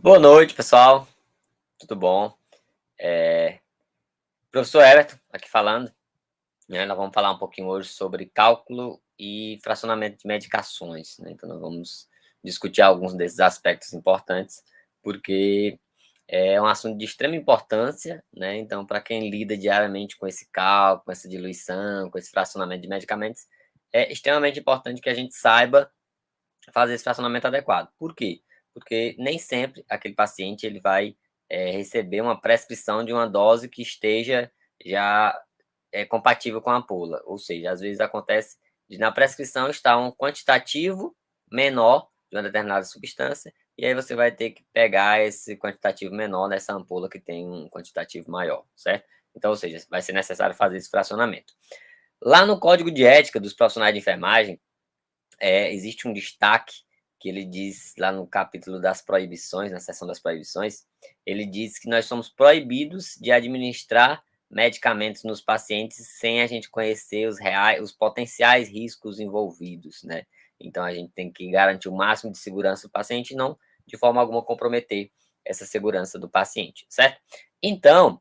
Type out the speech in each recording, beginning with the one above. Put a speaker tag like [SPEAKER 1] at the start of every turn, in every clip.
[SPEAKER 1] Boa noite, pessoal. Tudo bom? É, Professor Everton, aqui falando, né? Nós vamos falar um pouquinho hoje sobre cálculo e fracionamento de medicações, né? Então, nós vamos discutir alguns desses aspectos importantes, porque é um assunto de extrema importância, né? Então, para quem lida diariamente com esse cálculo, com essa diluição, com esse fracionamento de medicamentos, é extremamente importante que a gente saiba fazer esse fracionamento adequado. Por quê? Porque nem sempre aquele paciente ele vai receber uma prescrição de uma dose que esteja já compatível com a ampola. Ou seja, às vezes acontece de na prescrição estar um quantitativo menor de uma determinada substância, e aí você vai ter que pegar esse quantitativo menor nessa ampola que tem um quantitativo maior, certo? Então, ou seja, vai ser necessário fazer esse fracionamento. Lá no Código de Ética dos Profissionais de Enfermagem, existe um destaque que ele diz lá no capítulo das proibições, na seção das proibições, ele diz que nós somos proibidos de administrar medicamentos nos pacientes sem a gente conhecer os potenciais riscos envolvidos, né? Então a gente tem que garantir o máximo de segurança do paciente e não de forma alguma comprometer essa segurança do paciente, certo? Então,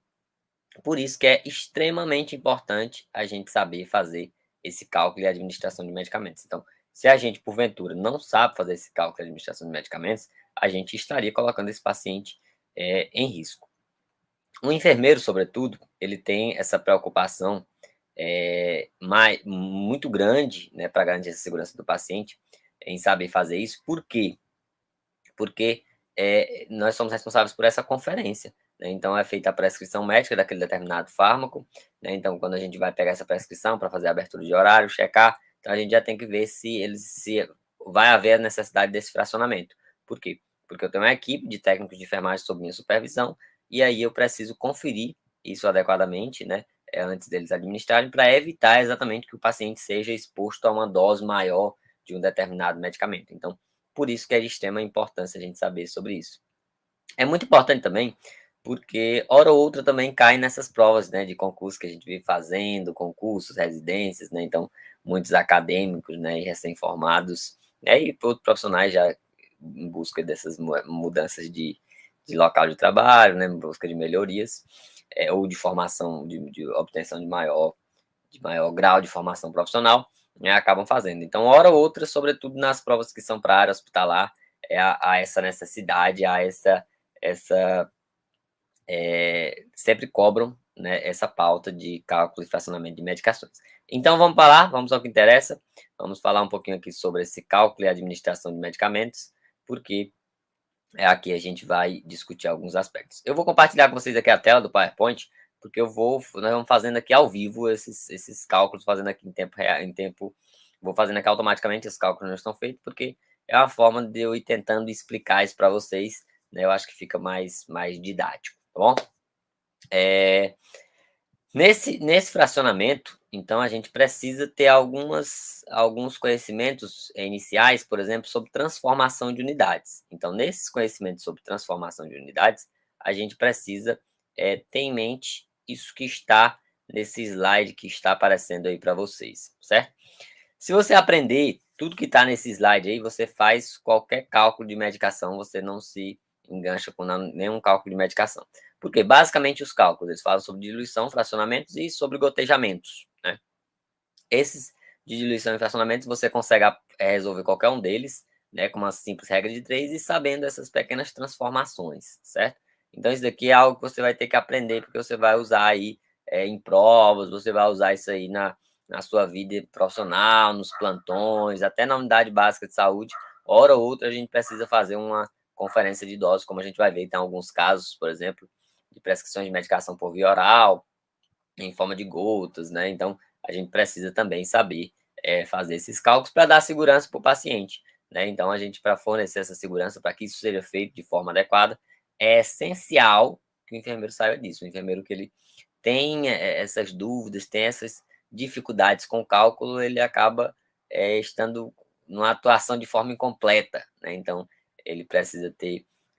[SPEAKER 1] por isso que é extremamente importante a gente saber fazer esse cálculo e administração de medicamentos. Então, se a gente, porventura, não sabe fazer esse cálculo e administração de medicamentos, a gente estaria colocando esse paciente em risco. O enfermeiro, sobretudo, ele tem essa preocupação muito grande, né, para garantir a segurança do paciente, em saber fazer isso. Por quê? Porque nós somos responsáveis por essa conferência, né? Então, é feita a prescrição médica daquele determinado fármaco, né? Então, quando a gente vai pegar essa prescrição para fazer a abertura de horário, checar, então a gente já tem que ver se vai haver a necessidade desse fracionamento. Por quê? Porque eu tenho uma equipe de técnicos de enfermagem sob minha supervisão, e aí eu preciso conferir isso adequadamente, né? Antes deles administrarem, para evitar exatamente que o paciente seja exposto a uma dose maior de um determinado medicamento. Então, por isso que é de extrema importância a gente saber sobre isso. É muito importante também, porque hora ou outra também cai nessas provas, né, de concurso que a gente vive fazendo, concursos, residências, né, então muitos acadêmicos, né, e recém-formados, né, e outros profissionais já em busca dessas mudanças de local de trabalho, né, em busca de melhorias, ou de formação, de obtenção de maior grau de formação profissional, né, acabam fazendo. Então, hora ou outra, sobretudo nas provas que são para a área hospitalar, há essa necessidade, essa sempre cobram, né, essa pauta de cálculo e fracionamento de medicações. Então, vamos para lá, vamos ao que interessa. Vamos falar um pouquinho aqui sobre esse cálculo e administração de medicamentos, porque aqui a gente vai discutir alguns aspectos. Eu vou compartilhar com vocês aqui a tela do PowerPoint, porque nós vamos fazendo aqui ao vivo esses cálculos, fazendo aqui em tempo real, vou fazendo aqui automaticamente, os cálculos não estão feitos, porque é uma forma de eu ir tentando explicar isso para vocês, né? Eu acho que fica mais didático, tá bom? Nesse fracionamento, então, a gente precisa ter alguns conhecimentos iniciais, por exemplo, sobre transformação de unidades. Então, nesses conhecimentos sobre transformação de unidades, a gente precisa ter em mente isso que está nesse slide que está aparecendo aí para vocês, certo? Se você aprender tudo que está nesse slide aí, você faz qualquer cálculo de medicação, você não se engancha com nenhum cálculo de medicação. Porque basicamente os cálculos, eles falam sobre diluição, fracionamentos e sobre gotejamentos, né? Esses de diluição e fracionamentos, você consegue resolver qualquer um deles, né, com uma simples regra de 3 e sabendo essas pequenas transformações, certo? Então isso daqui é algo que você vai ter que aprender, porque você vai usar aí em provas, você vai usar isso aí na sua vida profissional, nos plantões, até na unidade básica de saúde. Hora ou outra a gente precisa fazer uma conferência de doses, como a gente vai ver, tem alguns casos, por exemplo, de prescrição de medicação por via oral, em forma de gotas, né? Então, a gente precisa também saber fazer esses cálculos para dar segurança para o paciente, né? Então, a gente, para fornecer essa segurança, para que isso seja feito de forma adequada, é essencial que o enfermeiro saiba disso. O enfermeiro que ele tem essas dúvidas, tem essas dificuldades com o cálculo, ele acaba estando numa atuação de forma incompleta, né? Então, ele precisa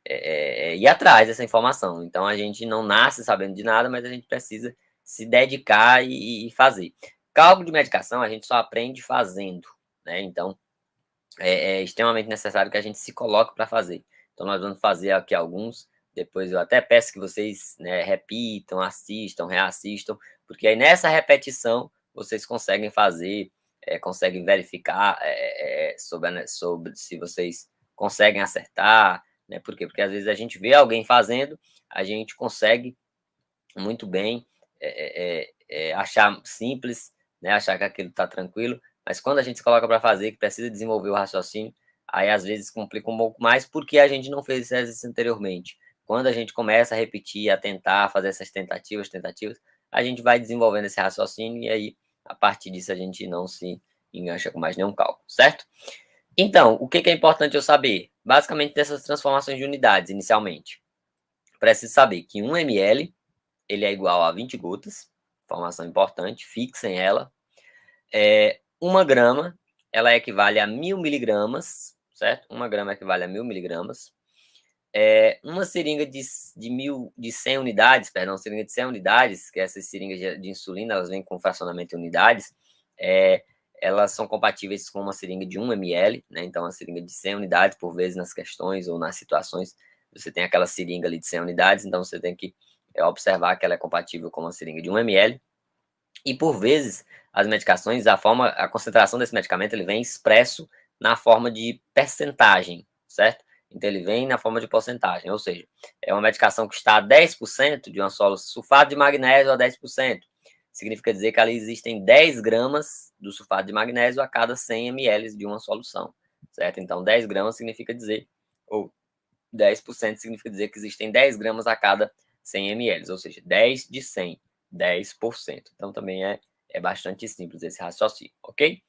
[SPEAKER 1] ir atrás dessa informação. Então, a gente não nasce sabendo de nada, mas a gente precisa se dedicar e fazer. Cálculo de medicação a gente só aprende fazendo, né? Então, é extremamente necessário que a gente se coloque para fazer. Então, nós vamos fazer aqui alguns. Depois eu até peço que vocês, né, repitam, assistam, reassistam, porque aí nessa repetição vocês conseguem fazer, conseguem verificar sobre se vocês conseguem acertar, né? Por quê? Porque às vezes a gente vê alguém fazendo, a gente consegue muito bem achar simples, né? Achar que aquilo está tranquilo, mas quando a gente se coloca para fazer, que precisa desenvolver o raciocínio, aí às vezes complica um pouco mais, porque a gente não fez esse exercício anteriormente. Quando a gente começa a repetir, a tentar fazer essas tentativas, a gente vai desenvolvendo esse raciocínio e aí, a partir disso, a gente não se engancha com mais nenhum cálculo, certo? Então, o que é importante eu saber? Basicamente, dessas transformações de unidades, inicialmente. Preciso saber que 1 ml ele é igual a 20 gotas, informação importante, fixem ela. 1 grama, ela equivale a 1000 miligramas, certo? 1 grama equivale a 1000 miligramas. Uma seringa de 100 unidades, perdão, seringa de 100 unidades, que essas seringas de insulina, elas vêm com fracionamento em unidades, elas são compatíveis com uma seringa de 1 ml, né? Então, uma seringa de 100 unidades, por vezes nas questões ou nas situações, você tem aquela seringa ali de 100 unidades, então você tem que observar que ela é compatível com uma seringa de 1 ml. E, por vezes, as medicações, a concentração desse medicamento, ele vem expresso na forma de percentagem, certo? Então, ele vem na forma de porcentagem, ou seja, é uma medicação que está a 10% de uma sulfato de magnésio a 10%. Significa dizer que ali existem 10 gramas do sulfato de magnésio a cada 100 ml de uma solução, certo? Então, 10 gramas significa dizer, ou 10% significa dizer que existem 10 gramas a cada 100 ml, ou seja, 10 de 100, 10%. Então, também é bastante simples esse raciocínio, ok?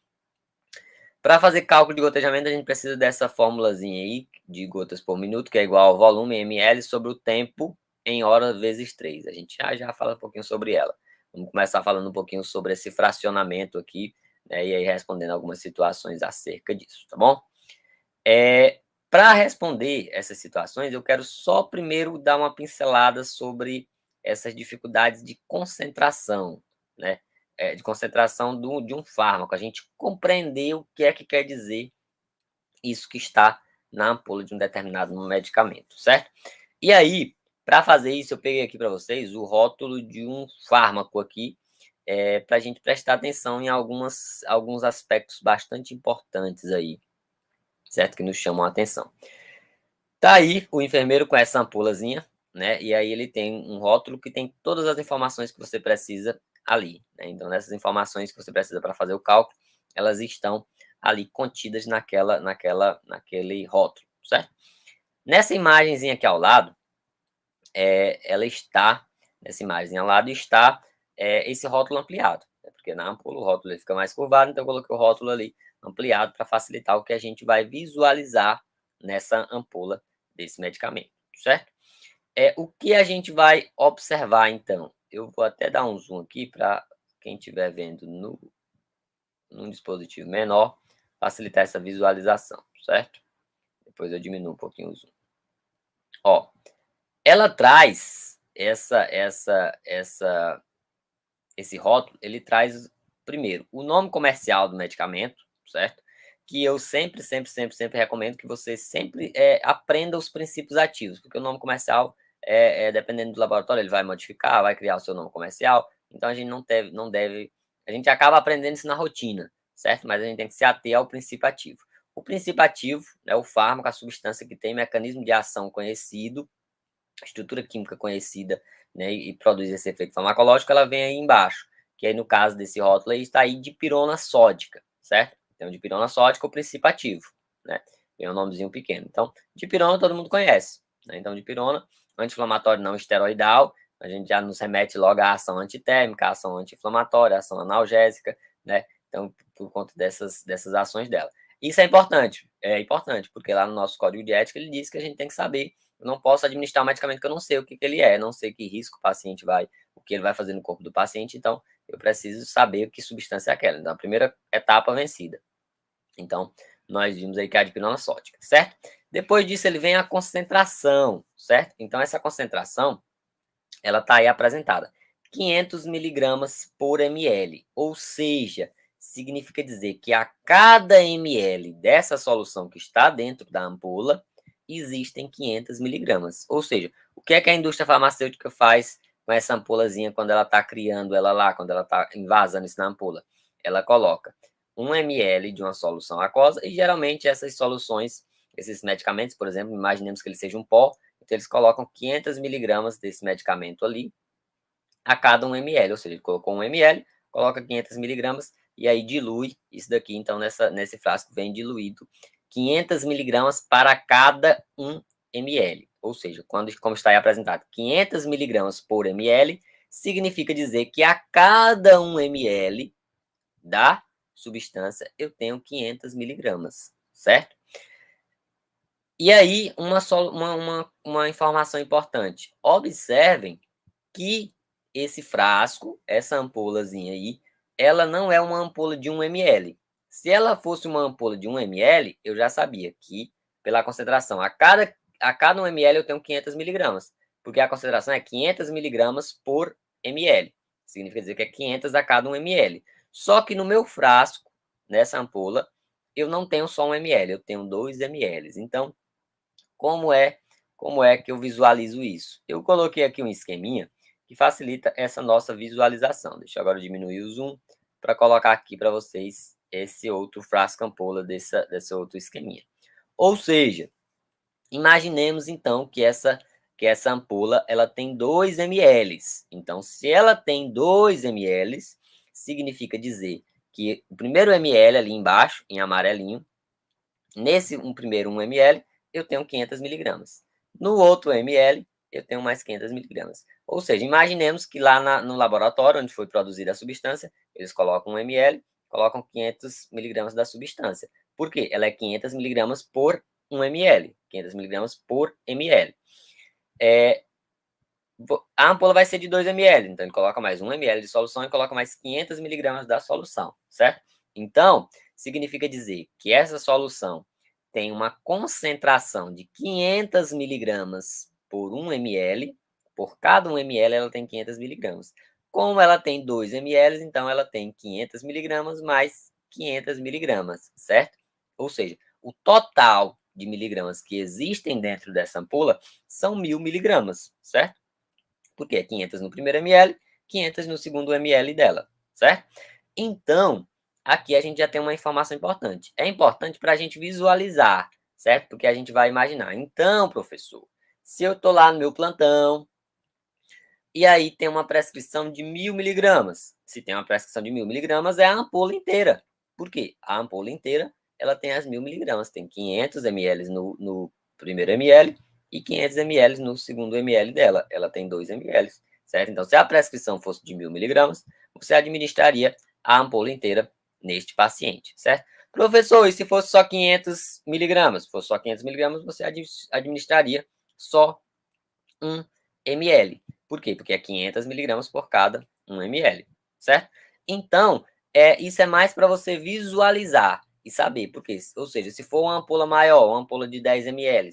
[SPEAKER 1] Para fazer cálculo de gotejamento, a gente precisa dessa formulazinha aí, de gotas por minuto, que é igual ao volume em ml sobre o tempo em hora vezes 3. A gente já fala um pouquinho sobre ela. Vamos começar falando um pouquinho sobre esse fracionamento aqui, né, e aí respondendo algumas situações acerca disso, tá bom? Para responder essas situações, eu quero só primeiro dar uma pincelada sobre essas dificuldades de concentração, né? De concentração de um fármaco, a gente compreender o que é que quer dizer isso que está na ampola de um determinado medicamento, certo? E aí, para fazer isso, eu peguei aqui para vocês o rótulo de um fármaco aqui, para a gente prestar atenção em alguns aspectos bastante importantes aí, certo? Que nos chamam a atenção. Tá aí o enfermeiro com essa ampulazinha, né? E aí ele tem um rótulo que tem todas as informações que você precisa ali, né? Então, essas informações que você precisa para fazer o cálculo, elas estão ali contidas naquele rótulo, certo? Nessa imagenzinha aqui ao lado, nessa imagem ao lado está esse rótulo ampliado, né? Porque na ampula o rótulo ele fica mais curvado, então eu coloquei o rótulo ali ampliado para facilitar o que a gente vai visualizar nessa ampola desse medicamento, certo? O que a gente vai observar, então? Eu vou até dar um zoom aqui para quem estiver vendo num dispositivo menor, facilitar essa visualização, certo? Depois eu diminuo um pouquinho o zoom. Ó, ela traz esse rótulo, ele traz, primeiro, o nome comercial do medicamento, certo? Que eu sempre recomendo que você sempre aprenda os princípios ativos, porque o nome comercial, dependendo do laboratório, ele vai modificar, vai criar o seu nome comercial, então a gente não deve, a gente acaba aprendendo isso na rotina, certo? Mas a gente tem que se ater ao princípio ativo. O princípio ativo é o fármaco, a substância que tem mecanismo de ação conhecido, estrutura química conhecida, né, e produz esse efeito farmacológico, ela vem aí embaixo, que aí no caso desse rótulo aí está aí dipirona sódica, certo? Então, dipirona sódica é o princípio ativo, né? Tem um nomezinho pequeno. Então, dipirona todo mundo conhece, né? Então, dipirona, anti-inflamatório não esteroidal, a gente já nos remete logo à ação antitérmica, à ação anti-inflamatória, à ação analgésica, né? Então, por conta dessas ações dela. Isso é importante, porque lá no nosso código de ética ele diz que a gente tem que saber. Eu não posso administrar um medicamento que eu não sei o que ele é, não sei que risco o que ele vai fazer no corpo do paciente, então eu preciso saber que substância é aquela. Então, a primeira etapa vencida. Então, nós vimos aí que é a dipirona sódica, certo? Depois disso, ele vem a concentração, certo? Então, essa concentração, ela está aí apresentada. 500 miligramas por ml, ou seja, significa dizer que a cada ml dessa solução que está dentro da ampola, existem 500 miligramas. Ou seja, o que é que a indústria farmacêutica faz com essa ampulazinha quando ela está criando ela lá, quando ela está envasando isso na ampola? Ela coloca 1 ml de uma solução aquosa e geralmente essas soluções, esses medicamentos, por exemplo, imaginemos que ele seja um pó, então eles colocam 500 miligramas desse medicamento ali a cada 1 ml, ou seja, ele colocou 1 ml, coloca 500 miligramas e aí dilui isso daqui, então nesse frasco vem diluído 500 miligramas para cada 1 ml, ou seja, como está aí apresentado, 500 miligramas por ml, significa dizer que a cada 1 ml da substância eu tenho 500 miligramas, certo? E aí, uma informação importante, observem que esse frasco, essa ampulazinha aí, ela não é uma ampola de 1 ml. Se ela fosse uma ampola de 1 ml, eu já sabia que, pela concentração, a cada 1 ml eu tenho 500 miligramas, porque a concentração é 500 miligramas por ml. Significa dizer que é 500 a cada 1 ml. Só que no meu frasco, nessa ampola, eu não tenho só 1 ml, eu tenho 2 ml. Então, como é que eu visualizo isso? Eu coloquei aqui um esqueminha que facilita essa nossa visualização. Deixa eu agora diminuir o zoom para colocar aqui para vocês esse outro frasco ampola desse outro esqueminha. Ou seja, imaginemos então que essa ampola ela tem 2 ml. Então, se ela tem 2 ml, significa dizer que o primeiro ml ali embaixo, em amarelinho, nesse primeiro 1 ml, eu tenho 500 miligramas. No outro ml, eu tenho mais 500 miligramas. Ou seja, imaginemos que lá no laboratório, onde foi produzida a substância, eles colocam 1 ml, colocam 500 miligramas da substância. Por quê? Ela é 500 miligramas por 1 ml. 500 miligramas por ml. A ampola vai ser de 2 ml, então ele coloca mais 1 ml de solução e coloca mais 500 miligramas da solução, certo? Então, significa dizer que essa solução tem uma concentração de 500 miligramas por 1 ml, por cada 1 ml ela tem 500 miligramas. Como ela tem 2 ml, então ela tem 500 miligramas mais 500 miligramas, certo? Ou seja, o total de miligramas que existem dentro dessa ampola são 1000 miligramas, certo? Porque é 500 no primeiro ml, 500 no segundo ml dela, certo? Então, aqui a gente já tem uma informação importante. É importante para a gente visualizar, certo? Porque a gente vai imaginar. Então, professor, se eu estou lá no meu plantão e aí tem uma prescrição de 1000 miligramas. Se tem uma prescrição de 1000 miligramas, é a ampola inteira. Por quê? A ampola inteira, ela tem as 1000 miligramas. Tem 500 ml no primeiro ml e 500 ml no segundo ml dela. Ela tem 2 ml, certo? Então, se a prescrição fosse de 1000 miligramas, você administraria a ampola inteira neste paciente, certo? Professor, e se fosse só 500 miligramas? Se fosse só 500 miligramas, você administraria só 1 ml. Por quê? Porque é 500 miligramas por cada 1 ml, certo? Então, isso é mais para você visualizar e saber, porque, ou seja, se for uma ampola maior, uma ampola de 10 ml,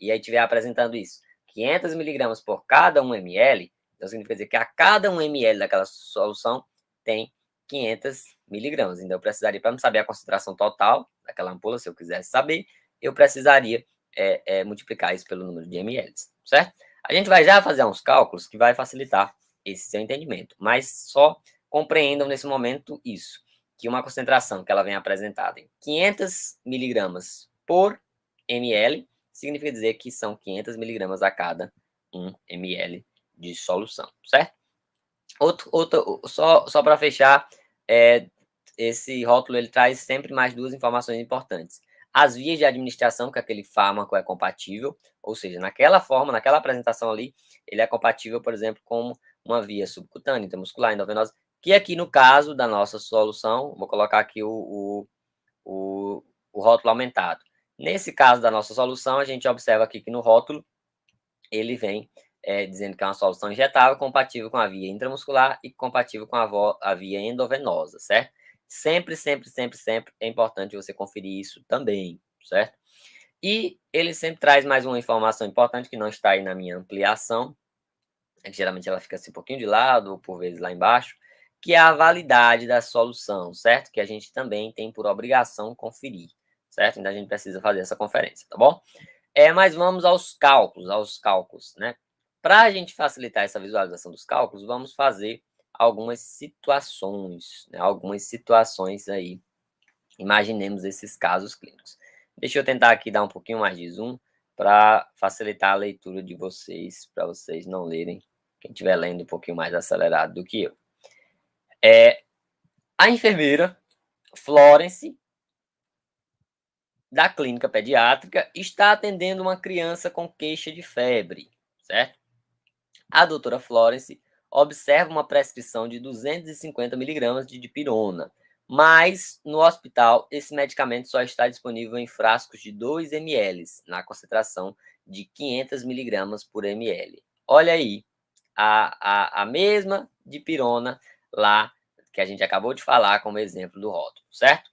[SPEAKER 1] e aí estiver apresentando isso, 500 miligramas por cada 1 ml, então significa dizer que a cada 1 ml daquela solução tem 500 miligramas. Então, eu precisaria, para não saber a concentração total daquela ampola, se eu quisesse saber, eu precisaria multiplicar isso pelo número de ml, certo? A gente vai já fazer uns cálculos que vai facilitar esse seu entendimento, mas só compreendam nesse momento isso, que uma concentração que ela vem apresentada em 500 miligramas por ml, significa dizer que são 500 miligramas a cada 1 ml de solução, certo? Só para fechar, esse rótulo ele traz sempre mais duas informações importantes. As vias de administração que aquele fármaco é compatível, ou seja, naquela forma, naquela apresentação ali, ele é compatível, por exemplo, com uma via subcutânea, intramuscular, endovenosa, que aqui no caso da nossa solução, vou colocar aqui o rótulo aumentado. Nesse caso da nossa solução, a gente observa aqui que no rótulo ele vem dizendo que é uma solução injetável compatível com a via intramuscular e compatível com a via endovenosa, certo? Sempre é importante você conferir isso também, certo? E ele sempre traz mais uma informação importante que não está aí na minha ampliação, que geralmente ela fica assim um pouquinho de lado, ou por vezes lá embaixo, que é a validade da solução, certo? Que a gente também tem por obrigação conferir, certo? Então a gente precisa fazer essa conferência, tá bom? Mas vamos aos cálculos, né? Para a gente facilitar essa visualização dos cálculos, vamos fazer algumas situações, né? Algumas situações aí. Imaginemos esses casos clínicos. Deixa eu tentar aqui dar um pouquinho mais de zoom para facilitar a leitura de vocês, para vocês não lerem, quem estiver lendo um pouquinho mais acelerado do que eu. A enfermeira Florence, da clínica pediátrica, está atendendo uma criança com queixa de febre, certo? A doutora Florence observa uma prescrição de 250 miligramas de dipirona, mas no hospital esse medicamento só está disponível em frascos de 2 ml, na concentração de 500 miligramas por ml. Olha aí, a mesma dipirona lá que a gente acabou de falar como exemplo do rótulo, certo?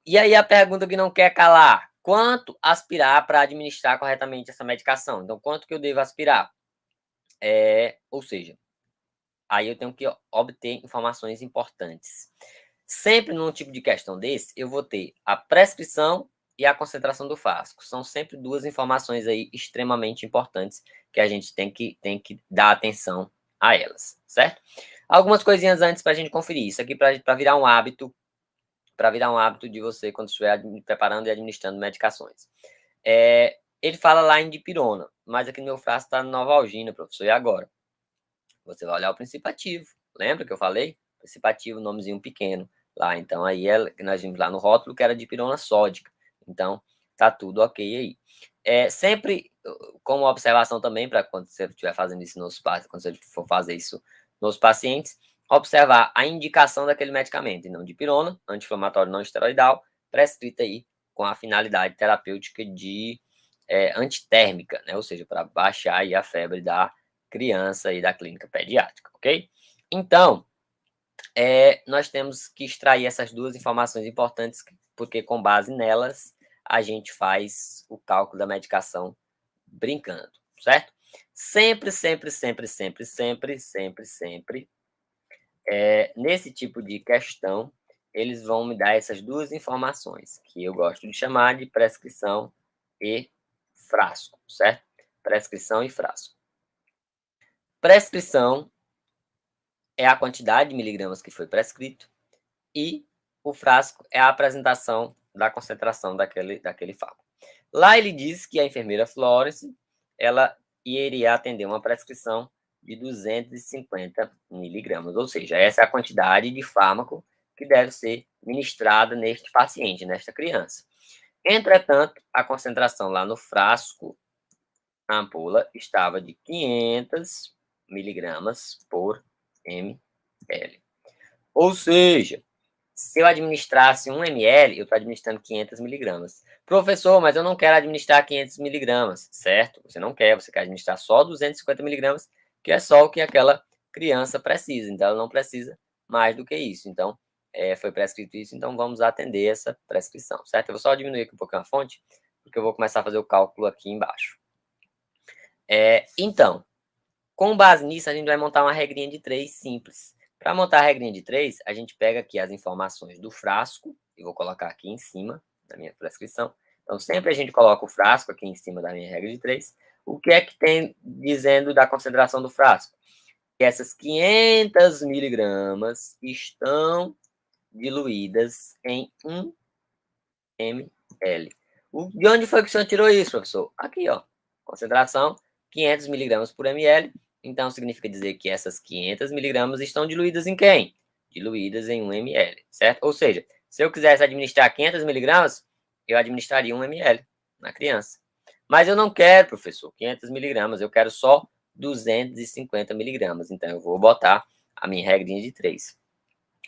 [SPEAKER 1] E aí a pergunta que não quer calar: quanto aspirar para administrar corretamente essa medicação? Então, quanto que eu devo aspirar? Ou seja, aí eu tenho que obter informações importantes. Sempre num tipo de questão desse, eu vou ter a prescrição e a concentração do frasco. São sempre duas informações aí extremamente importantes que a gente tem que dar atenção a elas, certo? Algumas coisinhas antes para a gente conferir. Isso aqui para virar um hábito, de você quando estiver preparando e administrando medicações. Ele fala lá em dipirona, mas aqui no meu frasco está Novalgina, professor. E agora? Você vai olhar o princípio ativo. Lembra que eu falei? Princípio ativo, nomezinho pequeno. Lá, então, aí nós vimos lá no rótulo que era dipirona sódica. Então, tá tudo ok aí. Sempre, como observação também, para quando você estiver fazendo isso nos pacientes, quando você for fazer isso nos pacientes, observar a indicação daquele medicamento, e não dipirona, anti-inflamatório não esteroidal, prescrita aí com a finalidade terapêutica de antitérmica, né? Ou seja, para baixar aí a febre da criança e da clínica pediátrica, ok? Então, nós temos que extrair essas duas informações importantes, porque com base nelas, a gente faz o cálculo da medicação brincando, certo? Sempre, sempre, sempre, sempre, sempre, sempre, sempre, nesse tipo de questão, eles vão me dar essas duas informações, que eu gosto de chamar de prescrição e frasco, certo? Prescrição e frasco. Prescrição é a quantidade de miligramas que foi prescrito e o frasco é a apresentação da concentração daquele fármaco. Lá ele diz que a enfermeira Florence, ela iria atender uma prescrição de 250 miligramas, ou seja, essa é a quantidade de fármaco que deve ser ministrada neste paciente, nesta criança. Entretanto, a concentração lá no frasco, a ampola, estava de 500 miligramas por ml. Ou seja, se eu administrasse 1 ml, eu estou administrando 500 miligramas. Professor, mas eu não quero administrar 500 miligramas, certo? Você não quer, você quer administrar só 250 miligramas, que é só o que aquela criança precisa. Então, ela não precisa mais do que isso. Então, foi prescrito isso, então vamos atender essa prescrição, certo? Eu vou só diminuir aqui um pouquinho a fonte, porque eu vou começar a fazer o cálculo aqui embaixo. Então, com base nisso, a gente vai montar uma regrinha de 3 simples. Para montar a regrinha de 3, a gente pega aqui as informações do frasco, e vou colocar aqui em cima da minha prescrição. Então, sempre a gente coloca o frasco aqui em cima da minha regra de 3. O que é que tem dizendo da concentração do frasco? Que essas 500 miligramas estão diluídas em 1 ml. De onde foi que o senhor tirou isso, professor? Aqui, ó. Concentração 500 miligramas por ml. Então, significa dizer que essas 500 miligramas estão diluídas em quem? Diluídas em 1 ml, certo? Ou seja, se eu quisesse administrar 500 miligramas, eu administraria 1 ml na criança. Mas eu não quero, professor, 500 miligramas, eu quero só 250 miligramas. Então, eu vou botar a minha regrinha de 3.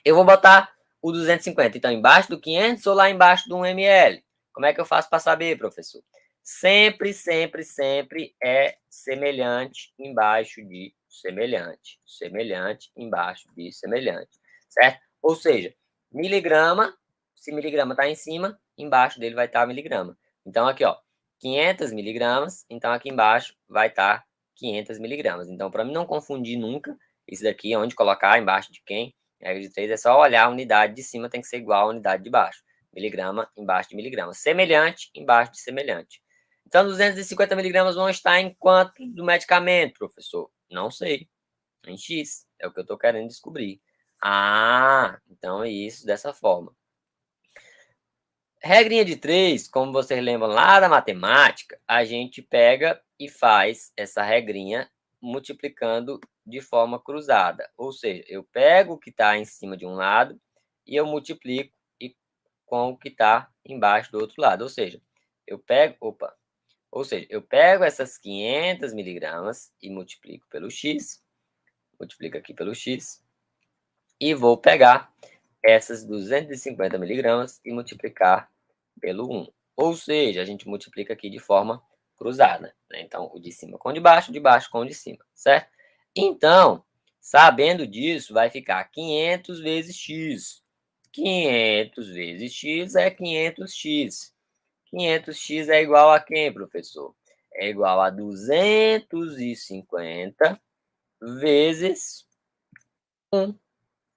[SPEAKER 1] Eu vou botar o 250, então, embaixo do 500 ou lá embaixo do 1 ml? Como é que eu faço para saber, professor? Sempre, sempre, sempre é semelhante embaixo de semelhante. Semelhante embaixo de semelhante. Certo? Ou seja, miligrama, se miligrama está em cima, embaixo dele vai estar miligrama. Então, aqui, ó, 500 miligramas, então aqui embaixo vai estar 500 miligramas. Então, para mim não confundir nunca, isso daqui, onde colocar, embaixo de quem, regra de 3 é só olhar a unidade de cima, tem que ser igual à unidade de baixo. Miligrama embaixo de miligrama. Semelhante embaixo de semelhante. Então, 250 miligramas vão estar em quanto do medicamento, professor? Não sei. Em X. É o que eu estou querendo descobrir. Ah, então é isso, dessa forma. Regrinha de 3, como vocês lembram lá da matemática, a gente pega e faz essa regrinha multiplicando de forma cruzada. Ou seja, eu pego o que está em cima de um lado e eu multiplico com o que está embaixo do outro lado. Ou seja, eu pego essas 500 miligramas e multiplico pelo X, multiplico aqui pelo X, e vou pegar essas 250 miligramas e multiplicar pelo 1. Ou seja, a gente multiplica aqui de forma cruzada, né? Então, o de cima com o de baixo com o de cima, certo? Então, sabendo disso, vai ficar 500 vezes x. 500 vezes x é 500x. 500x é igual a quem, professor? É igual a 250 vezes 1,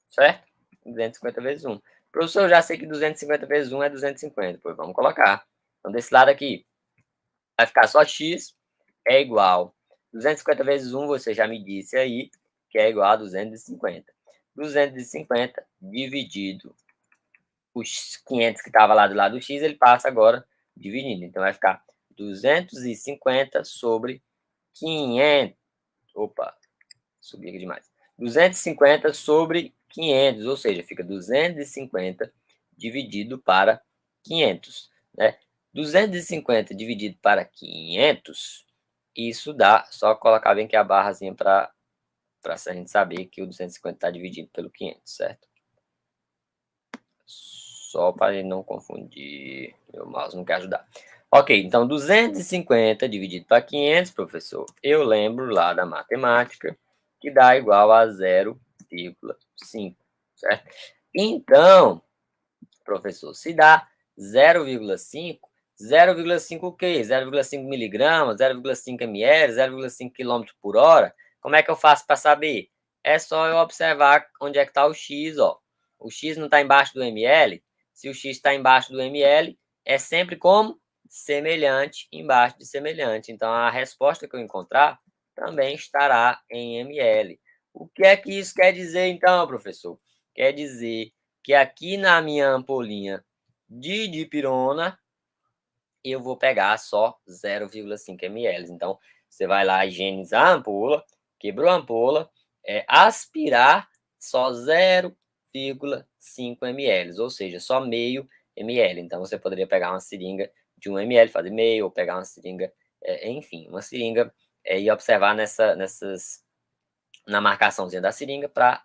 [SPEAKER 1] certo? 250 vezes 1. Professor, eu já sei que 250 vezes 1 é 250. Pois vamos colocar. Então, desse lado aqui, vai ficar só x é igual. 250 vezes 1, você já me disse aí, que é igual a 250. 250 dividido os 500 que estava lá do lado do x, ele passa agora dividindo. Então, vai ficar 250 sobre 500. Opa, subi aqui demais. 250 sobre 500, ou seja, fica 250 dividido para 500, né? 250 dividido para 500, isso dá, só colocar bem aqui a barrazinha para a gente saber que o 250 está dividido pelo 500, certo? Só para ele não confundir, meu mouse não quer ajudar. Ok, então 250 dividido para 500, professor, eu lembro lá da matemática, que dá igual a 0,5, certo? Então, professor, se dá 0,5, 0,5 o quê? 0,5 miligramas, 0,5 ml, 0,5 km por hora? Como é que eu faço para saber? É só eu observar onde é que está o X, ó. O X não está embaixo do ml? Se o X está embaixo do ml, é sempre como? Semelhante embaixo de semelhante. Então, a resposta que eu encontrar também estará em ml. O que é que isso quer dizer, então, professor? Quer dizer que aqui na minha ampolinha de dipirona, eu vou pegar só 0,5 ml. Então, você vai lá higienizar a ampola, quebrou a ampola, aspirar só 0,5 ml, ou seja, só meio ml. Então, você poderia pegar uma seringa de 1 ml, fazer meio, ou pegar uma seringa, enfim, uma seringa, e observar na marcaçãozinha da seringa para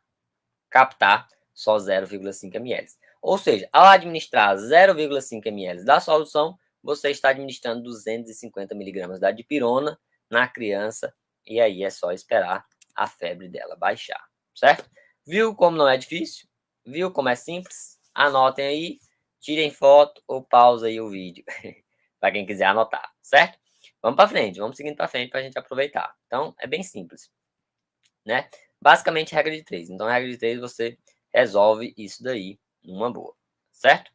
[SPEAKER 1] captar só 0,5 ml. Ou seja, ao administrar 0,5 ml da solução, você está administrando 250 miligramas da dipirona na criança, e aí é só esperar a febre dela baixar, certo? Viu como não é difícil? Viu como é simples? Anotem aí, tirem foto ou pausa aí o vídeo, para quem quiser anotar, certo? Vamos para frente, vamos seguindo para frente para a gente aproveitar. Então, é bem simples, né? Basicamente, regra de 3. Então, regra de 3, você resolve isso daí numa boa, certo?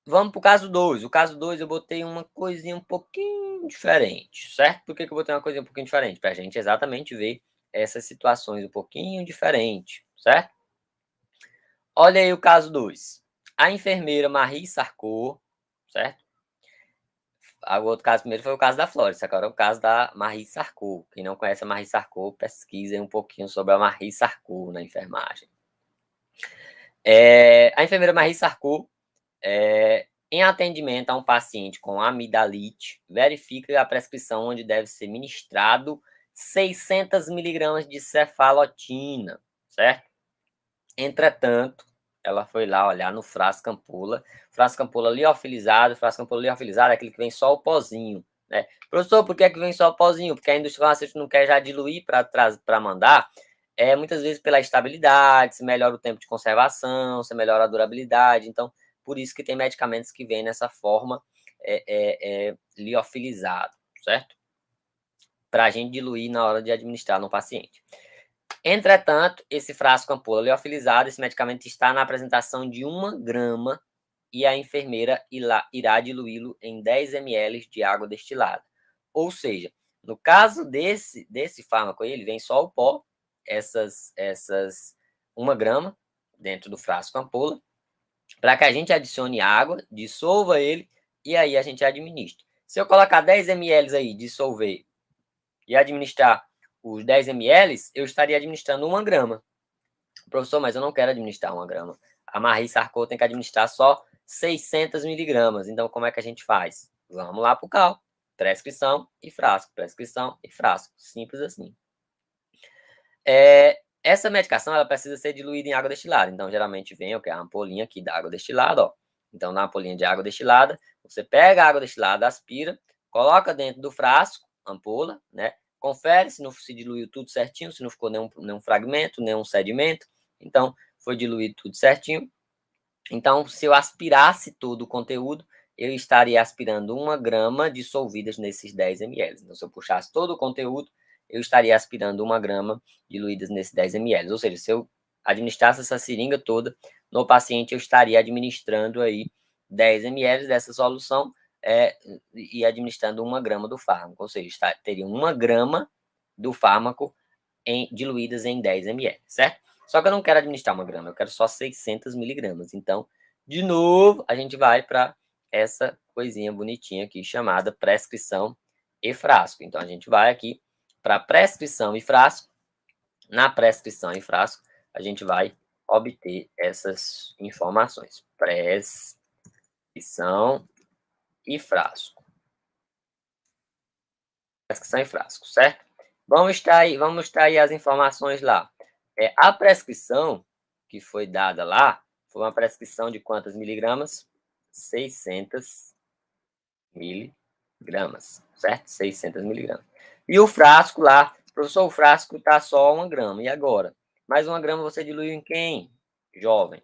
[SPEAKER 1] Vamos para o caso 2. O caso 2 eu botei uma coisinha um pouquinho diferente, certo? Por que eu botei uma coisinha um pouquinho diferente? Para a gente exatamente ver essas situações um pouquinho diferentes, certo? Olha aí o caso 2. A enfermeira Marie Sarcot, certo? O outro caso primeiro foi o caso da Flores, agora é o caso da Marie Sarcot. Quem não conhece a Marie Sarcot, pesquisem um pouquinho sobre a Marie Sarcot na enfermagem. A enfermeira Marie Sarcot, em atendimento a um paciente com amidalite, verifica a prescrição onde deve ser ministrado 600 miligramas de cefalotina, certo? Entretanto, ela foi lá olhar no frasco ampola liofilizado. Frasco ampola liofilizado é aquele que vem só o pozinho, né? Professor, por que vem só o pozinho? Porque a indústria farmacêutica não quer já diluir para mandar. Muitas vezes pela estabilidade, se melhora o tempo de conservação, se melhora a durabilidade. Então, por isso que tem medicamentos que vêm nessa forma liofilizado, certo? Para a gente diluir na hora de administrar no paciente. Entretanto, esse frasco ampola liofilizado, esse medicamento está na apresentação de 1 grama e a enfermeira irá diluí-lo em 10 ml de água destilada. Ou seja, no caso desse fármaco aí, ele vem só o pó, essas 1 grama dentro do frasco ampola, para que a gente adicione água, dissolva ele e aí a gente administra. Se eu colocar 10 ml aí, dissolver e administrar os 10 ml, eu estaria administrando 1 grama. Professor, mas eu não quero administrar 1 grama. A Marie Sarcot tem que administrar só 600 miligramas. Então, como é que a gente faz? Vamos lá para o cálculo. Prescrição e frasco. Prescrição e frasco. Simples assim. Essa medicação ela precisa ser diluída em água destilada. Então, geralmente vem a ampolinha aqui da água destilada. Ó. Então, na ampolinha de água destilada, você pega a água destilada, aspira, coloca dentro do frasco, ampola, né? Confere se não se diluiu tudo certinho, se não ficou nenhum fragmento, nenhum sedimento. Então, foi diluído tudo certinho. Então, se eu aspirasse todo o conteúdo, eu estaria aspirando 1 grama dissolvidas nesses 10 ml. Então, se eu puxasse todo o conteúdo, eu estaria aspirando 1 grama diluídas nesses 10 ml. Ou seja, se eu administrasse essa seringa toda no paciente, eu estaria administrando aí 10 ml dessa solução e administrando 1 grama do fármaco. Ou seja, teria 1 grama do fármaco diluídas em 10 ml, certo? Só que eu não quero administrar 1 grama, eu quero só 600 miligramas. Então, de novo, a gente vai para essa coisinha bonitinha aqui chamada prescrição e frasco. Então, a gente vai aqui para prescrição e frasco. Na prescrição e frasco, a gente vai obter essas informações. Prescrição e frasco. Prescrição e frasco, certo? Vamos extrair as informações lá. A prescrição que foi dada lá foi uma prescrição de quantas miligramas? 600 miligramas, certo? 600 miligramas. E o frasco lá, professor, o frasco está só 1 grama. E agora? Mais 1 grama você diluiu em quem? Jovem.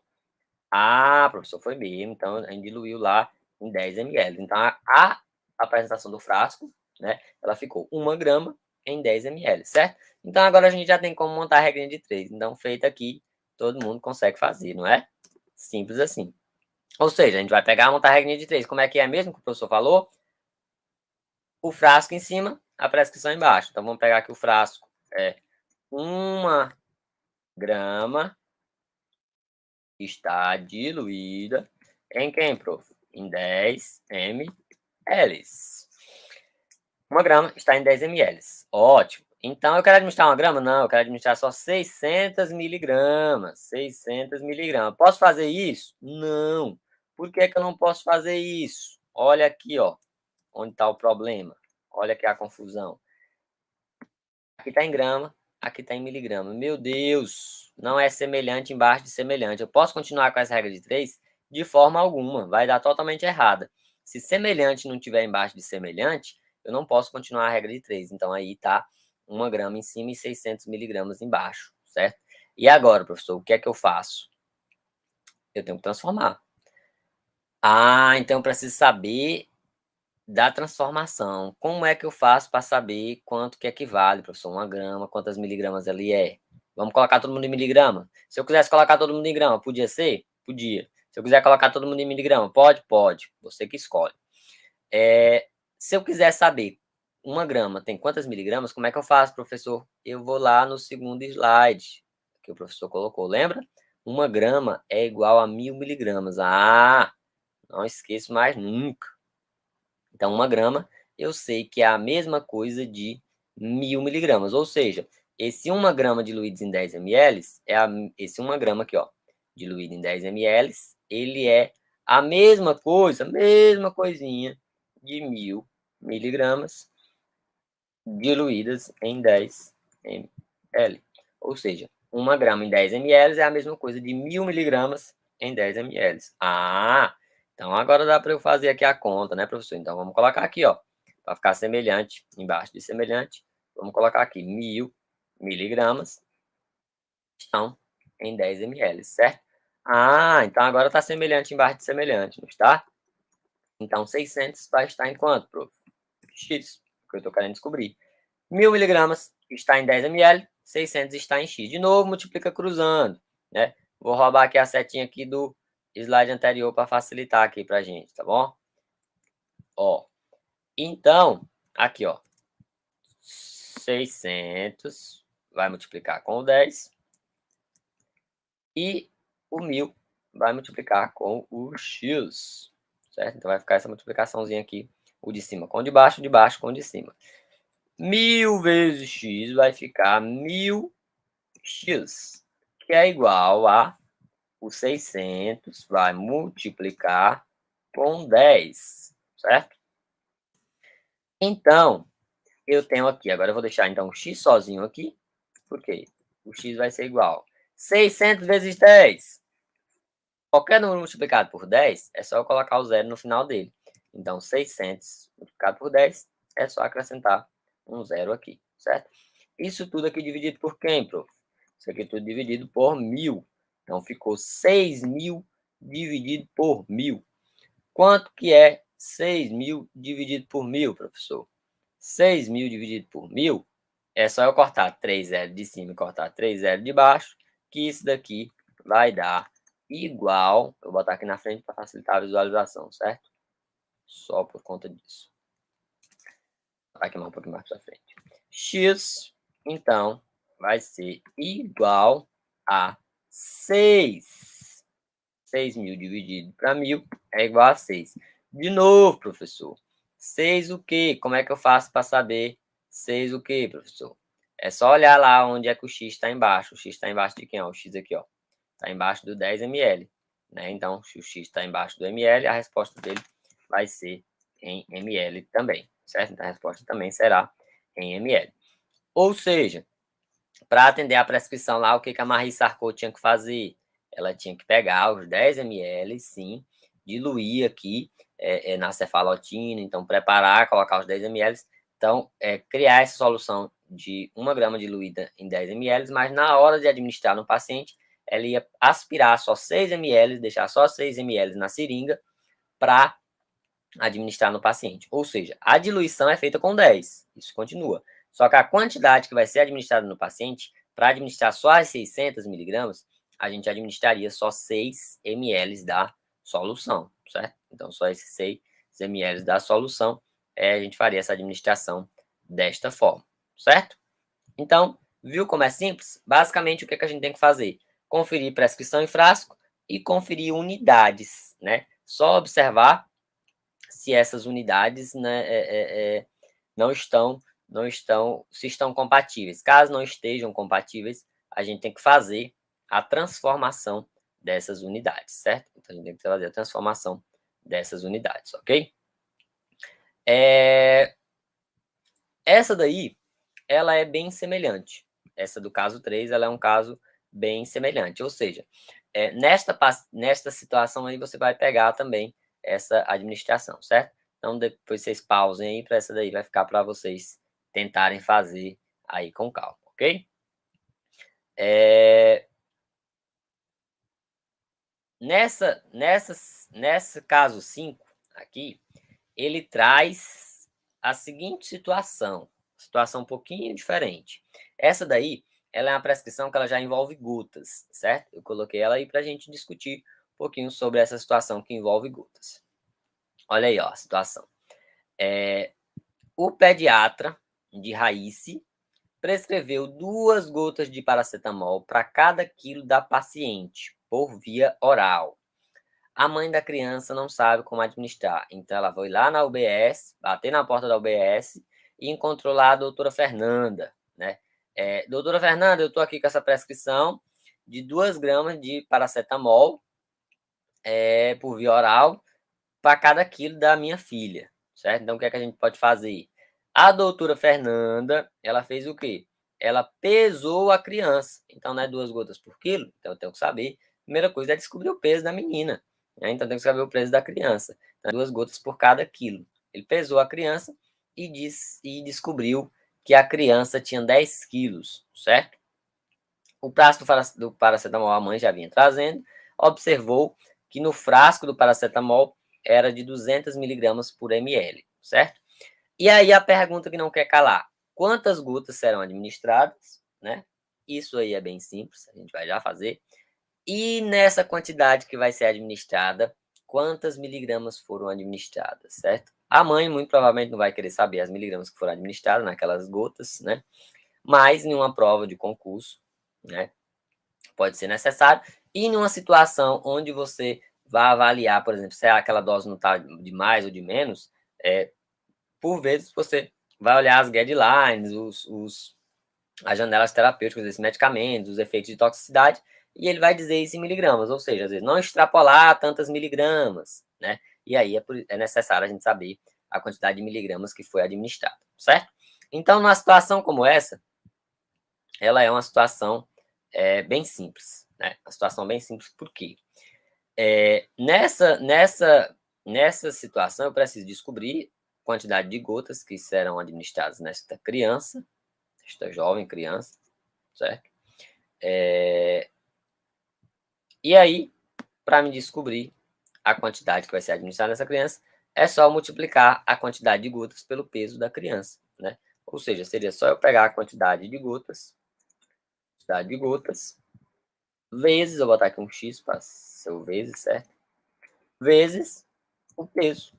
[SPEAKER 1] Ah, professor, foi mesmo. Então, a gente diluiu lá em 10 ml. Então, a apresentação do frasco, né? Ela ficou 1 grama em 10 ml, certo? Então, agora a gente já tem como montar a regrinha de 3. Então, feito aqui, todo mundo consegue fazer, não é? Simples assim. Ou seja, a gente vai pegar e montar a regrinha de 3. Como é que é mesmo que o professor falou? O frasco em cima, a prescrição embaixo. Então, vamos pegar aqui o frasco. 1 grama está diluída em quem, prof? Em 10 ml. 1 grama está em 10 ml. Ótimo. Então, eu quero administrar 1 grama? Não, eu quero administrar só 600 miligramas. 600 miligramas. Posso fazer isso? Não. Por que eu não posso fazer isso? Olha aqui, ó, onde está o problema. Olha aqui a confusão. Aqui está em grama, aqui está em miligrama. Meu Deus, não é semelhante embaixo de semelhante. Eu posso continuar com essa regra de 3? De forma alguma, vai dar totalmente errada. Se semelhante não tiver embaixo de semelhante, eu não posso continuar a regra de 3. Então, aí está 1 grama em cima e 600 miligramas embaixo, certo? E agora, professor, o que é que eu faço? Eu tenho que transformar. Ah, então eu preciso saber da transformação. Como é que eu faço para saber quanto que equivale, professor? 1 grama, quantas miligramas ali é? Vamos colocar todo mundo em miligrama? Se eu quisesse colocar todo mundo em grama, podia ser? Podia. Se eu quiser colocar todo mundo em miligrama, pode? Pode. Você que escolhe. Se eu quiser saber 1 grama tem quantas miligramas, como é que eu faço, professor? Eu vou lá no segundo slide que o professor colocou, lembra? 1 grama é igual a 1000 miligramas. Ah, não esqueço mais nunca. Então, 1 grama, eu sei que é a mesma coisa de 1000 miligramas. Ou seja, esse 1 grama diluído em 10 ml, esse 1 grama aqui, ó, diluído em 10 ml, ele é a mesma coisa, mesma coisinha de 1000 miligramas diluídas em 10 ml. Ou seja, 1 grama em 10 ml é a mesma coisa de 1000 miligramas em 10 ml. Ah, então agora dá para eu fazer aqui a conta, né, professor? Então vamos colocar aqui, ó, para ficar semelhante, embaixo de semelhante, vamos colocar aqui 1000 miligramas estão em 10 ml, certo? Ah, então agora está semelhante embaixo de semelhante, não está? Então 600 vai estar em quanto, prof? X, que eu estou querendo descobrir. 1000 miligramas está em 10 ml, 600 está em X. De novo, multiplica cruzando, né? Vou roubar aqui a setinha aqui do slide anterior para facilitar aqui para a gente, tá bom? Ó, então, aqui, ó, 600 vai multiplicar com o 10 e o 1000 vai multiplicar com o x, certo? Então, vai ficar essa multiplicaçãozinha aqui, o de cima com o de baixo com o de cima. 1000 vezes x vai ficar 1000x, que é igual a o 600 vai multiplicar com 10, certo? Então, eu tenho aqui, agora eu vou deixar então o x sozinho aqui, porque o x vai ser igual 600 vezes 10. Qualquer número multiplicado por 10, é só eu colocar o zero no final dele. Então, 600 multiplicado por 10, é só acrescentar um zero aqui, certo? Isso tudo aqui dividido por quem, prof? Isso aqui tudo dividido por 1000. Então, ficou 6.000 dividido por 1000. Quanto que é 6.000 dividido por 1000, professor? 6.000 dividido por 1000 é só eu cortar 3 zeros de cima e cortar 3 zeros de baixo, que isso daqui vai dar igual, vou botar aqui na frente para facilitar a visualização, certo? Só por conta disso. Vai queimar um pouquinho mais para frente. X, então, vai ser igual a 6. 6.000 dividido para 1000 é igual a 6. De novo, professor. 6 o quê? Como é que eu faço para saber 6 o quê, professor? É só olhar lá onde é que o x está embaixo. O x está embaixo de quem? Ó, o x aqui, ó. Está embaixo do 10 ml. Né? Então, se o x está embaixo do ml, a resposta dele vai ser em ml também. Certo? Então, a resposta também será em ml. Ou seja, para atender a prescrição lá, o que a Marie Sarcot tinha que fazer? Ela tinha que pegar os 10 ml, sim, diluir aqui na cefalotina, então preparar, colocar os 10 ml. Então, criar essa solução de 1 grama diluída em 10 ml, mas na hora de administrar no paciente, ela ia aspirar só 6 ml, deixar só 6 ml na seringa para administrar no paciente. Ou seja, a diluição é feita com 10, isso continua. Só que a quantidade que vai ser administrada no paciente, para administrar só as 600 miligramas, a gente administraria só 6 ml da solução, certo? Então, só esses 6 ml da solução, a gente faria essa administração desta forma, certo? Então, viu como é simples? Basicamente, o que a gente tem que fazer? Conferir prescrição em frasco e conferir unidades, né? Só observar se essas unidades, né, se estão compatíveis. Caso não estejam compatíveis, a gente tem que fazer a transformação dessas unidades, certo? Então, a gente tem que fazer a transformação dessas unidades, ok? Essa daí, ela é bem semelhante. Essa do caso 3, ela é um caso bem semelhante. Ou seja, nesta situação aí, você vai pegar também essa administração, certo? Então, depois vocês pausem aí para essa daí, vai ficar para vocês tentarem fazer aí com calma, ok? Nesse caso 5 aqui, ele traz a seguinte situação um pouquinho diferente. Essa daí, ela é uma prescrição que ela já envolve gotas, certo? Eu coloquei ela aí para a gente discutir um pouquinho sobre essa situação que envolve gotas. Olha aí, ó, a situação. O pediatra de Raísse prescreveu 2 gotas de paracetamol para cada quilo da paciente, por via oral. A mãe da criança não sabe como administrar, então ela foi lá na UBS, bater na porta da UBS e encontrou lá a doutora Fernanda, né? Doutora Fernanda, eu estou aqui com essa prescrição de 2 gramas de paracetamol por via oral para cada quilo da minha filha, certo? Então, o que é que a gente pode fazer? A doutora Fernanda, ela fez o quê? Ela pesou a criança. Então, não é 2 gotas por quilo? Então, eu tenho que saber. A primeira coisa é descobrir o peso da menina. Né? Então, tem que saber o peso da criança. Então, 2 gotas por cada quilo. Ele pesou a criança e descobriu que a criança tinha 10 quilos, certo? O frasco do paracetamol a mãe já vinha trazendo, observou que no frasco do paracetamol era de 200 miligramas por ml, certo? E aí a pergunta que não quer calar, quantas gotas serão administradas, né? Isso aí é bem simples, a gente vai já fazer. E nessa quantidade que vai ser administrada, quantas miligramas foram administradas, certo? A mãe, muito provavelmente, não vai querer saber as miligramas que foram administradas naquelas gotas, né? Mas em uma prova de concurso, né? Pode ser necessário. E em uma situação onde você vai avaliar, por exemplo, se aquela dose não está de mais ou de menos, por vezes você vai olhar as guidelines, as janelas terapêuticas desses medicamentos, os efeitos de toxicidade, e ele vai dizer isso em miligramas, ou seja, às vezes não extrapolar tantas miligramas, né? E aí é necessário a gente saber a quantidade de miligramas que foi administrado, certo? Então, numa situação como essa, ela é uma situação bem simples, né? Uma situação bem simples, por quê? Nessa situação, eu preciso descobrir a quantidade de gotas que serão administradas nesta criança, esta jovem criança, certo? E aí, para me descobrir a quantidade que vai ser administrada nessa criança, é só multiplicar a quantidade de gotas pelo peso da criança, né? Ou seja, seria só eu pegar a quantidade de gotas, vezes, eu vou botar aqui um x para ser o vezes, certo? Vezes o peso,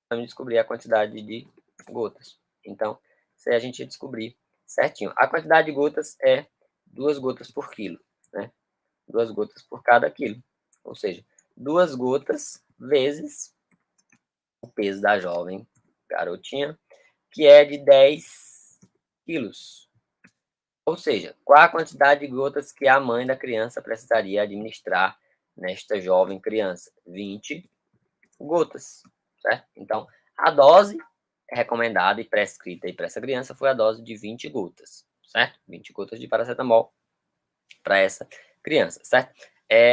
[SPEAKER 1] para me descobrir a quantidade de gotas. Então, se a gente descobrir certinho. A quantidade de gotas é 2 gotas por quilo, né? 2 gotas por cada quilo. Ou seja, 2 gotas vezes o peso da jovem garotinha, que é de 10 quilos. Ou seja, qual a quantidade de gotas que a mãe da criança precisaria administrar nesta jovem criança? 20 gotas, certo? Então, a dose recomendada e prescrita para essa criança foi a dose de 20 gotas, certo? 20 gotas de paracetamol para essa criança, certo?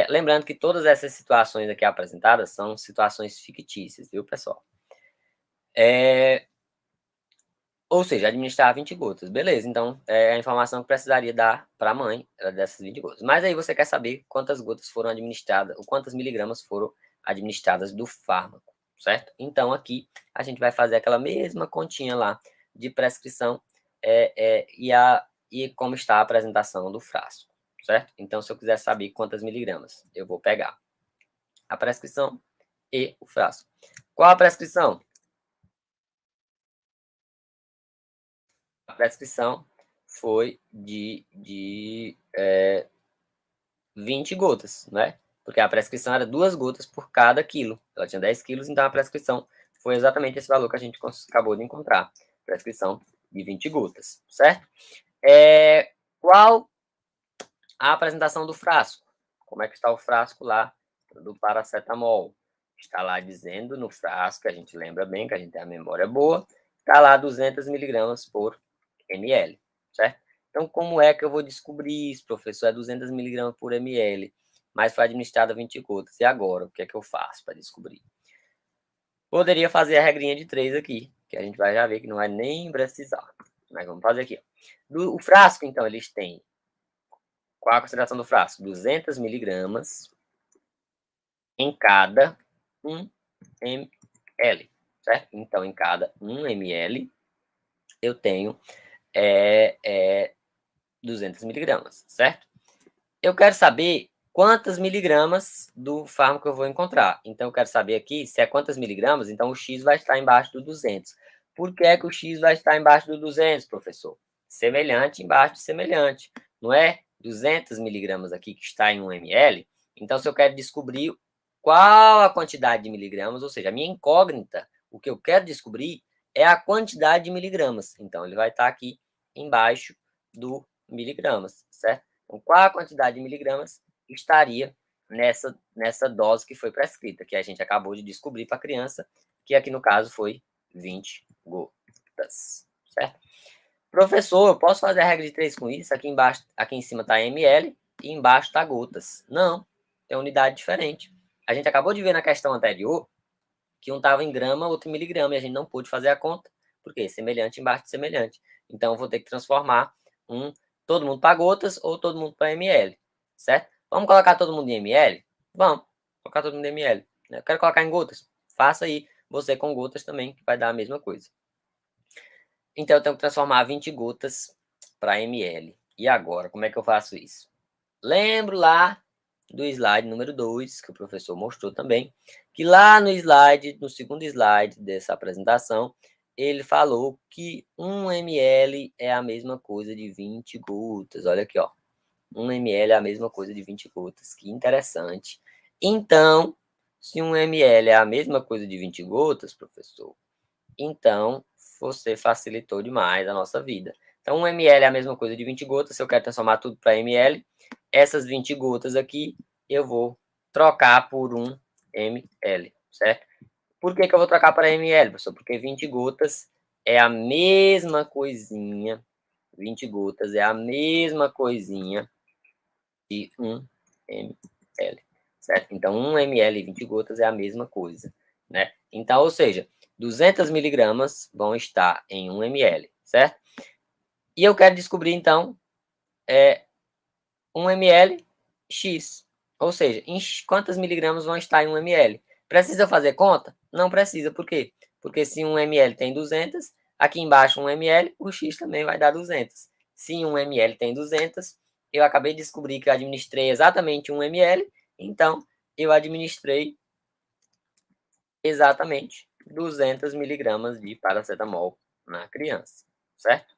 [SPEAKER 1] Lembrando que todas essas situações aqui apresentadas são situações fictícias, viu, pessoal? Ou seja, administrar 20 gotas. Beleza, então é a informação que precisaria dar para a mãe dessas 20 gotas. Mas aí você quer saber quantas gotas foram administradas, ou quantas miligramas foram administradas do fármaco, certo? Então aqui a gente vai fazer aquela mesma continha lá de prescrição e como está a apresentação do frasco, certo? Então se eu quiser saber quantas miligramas, eu vou pegar a prescrição e o frasco. Qual a prescrição? A prescrição foi de 20 gotas, né? Porque a prescrição era 2 gotas por cada quilo. Ela tinha 10 quilos, então a prescrição foi exatamente esse valor que a gente acabou de encontrar. Prescrição de 20 gotas, certo? Qual a apresentação do frasco? Como é que está o frasco lá do paracetamol? Está lá dizendo no frasco, a gente lembra bem, que a gente tem a memória boa, está lá 200 miligramas por ml, certo? Então, como é que eu vou descobrir isso, professor? É 200 miligramas por ml, mas foi administrada 20 gotas. E agora, o que é que eu faço para descobrir? Poderia fazer a regrinha de 3 aqui, que a gente vai já ver que não vai nem precisar. Mas vamos fazer aqui. O frasco, então, eles têm... Qual a concentração do frasco? 200 miligramas em cada 1 ml, certo? Então, em cada 1 ml, eu tenho 200 miligramas, certo? Eu quero saber quantas miligramas do fármaco eu vou encontrar. Então, eu quero saber aqui se é quantas miligramas, então o X vai estar embaixo do 200. Por que é que o X vai estar embaixo do 200, professor? Semelhante embaixo de semelhante. Não é 200 miligramas aqui que está em 1 ml? Então, se eu quero descobrir qual a quantidade de miligramas, ou seja, a minha incógnita, o que eu quero descobrir é a quantidade de miligramas. Então, ele vai estar aqui embaixo do miligramas, certo? Então, qual a quantidade de miligramas estaria nessa dose que foi prescrita, que a gente acabou de descobrir para a criança, que aqui no caso foi 20 gotas, certo? Professor, eu posso fazer a regra de 3 com isso? Aqui embaixo, aqui em cima está ml e embaixo está gotas. Não, tem unidade diferente. A gente acabou de ver na questão anterior que um estava em grama, outro em miligrama, e a gente não pôde fazer a conta, porque semelhante embaixo de semelhante. Então, eu vou ter que transformar todo mundo para gotas ou todo mundo para ml, certo? Vamos colocar todo mundo em ml? Vamos colocar todo mundo em ml. Eu quero colocar em gotas? Faça aí você com gotas também, que vai dar a mesma coisa. Então, eu tenho que transformar 20 gotas para ml. E agora, como é que eu faço isso? lembro lá do slide número 2, que o professor mostrou também, que lá no slide, no segundo slide dessa apresentação, ele falou que 1 ml é a mesma coisa de 20 gotas. Olha aqui, ó. 1 ml é a mesma coisa de 20 gotas. Que interessante. Então, se 1 ml é a mesma coisa de 20 gotas, professor, então você facilitou demais a nossa vida. Então, 1 ml é a mesma coisa de 20 gotas. Se eu quero transformar tudo para ml, essas 20 gotas aqui, eu vou trocar por 1 ml, certo? Por que eu vou trocar para ml, professor? Porque 20 gotas é a mesma coisinha. 20 gotas é a mesma coisinha de 1 ml, certo? Então, 1 ml e 20 gotas é a mesma coisa, né? Então, ou seja, 200 miligramas vão estar em 1 ml, certo? E eu quero descobrir, então, 1 ml X. Ou seja, em quantas miligramas vão estar em 1 ml? Precisa fazer conta? Não precisa. Por quê? Porque se 1 ml tem 200, aqui embaixo 1 ml, o X também vai dar 200. Se 1 ml tem 200, eu acabei de descobrir que eu administrei exatamente 1 ml, então eu administrei exatamente 200 miligramas de paracetamol na criança, certo?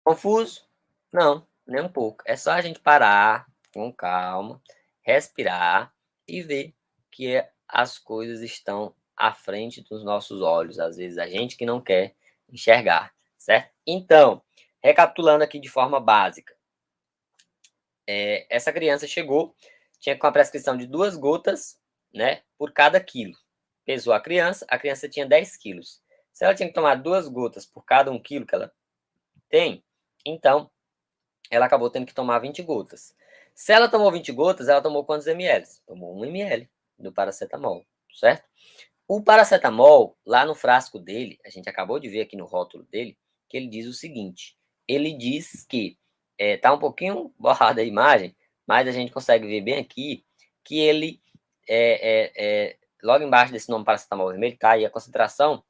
[SPEAKER 1] Confuso? Não, nem um pouco. É só a gente parar com calma, respirar e ver que as coisas estão à frente dos nossos olhos. Às vezes a gente que não quer enxergar, certo? Então, recapitulando aqui de forma básica, essa criança chegou, tinha com a prescrição de 2 gotas, né, por cada quilo. Pesou a criança tinha 10 quilos. Se ela tinha que tomar 2 gotas por cada 1 quilo que ela tem, então ela acabou tendo que tomar 20 gotas. Se ela tomou 20 gotas, ela tomou quantos ml? Tomou 1 ml do paracetamol, certo? O paracetamol, lá no frasco dele, a gente acabou de ver aqui no rótulo dele, que ele diz o seguinte, ele diz que, tá um pouquinho borrada a imagem, mas a gente consegue ver bem aqui, que ele, logo embaixo desse nome paracetamol vermelho, tá aí a concentração,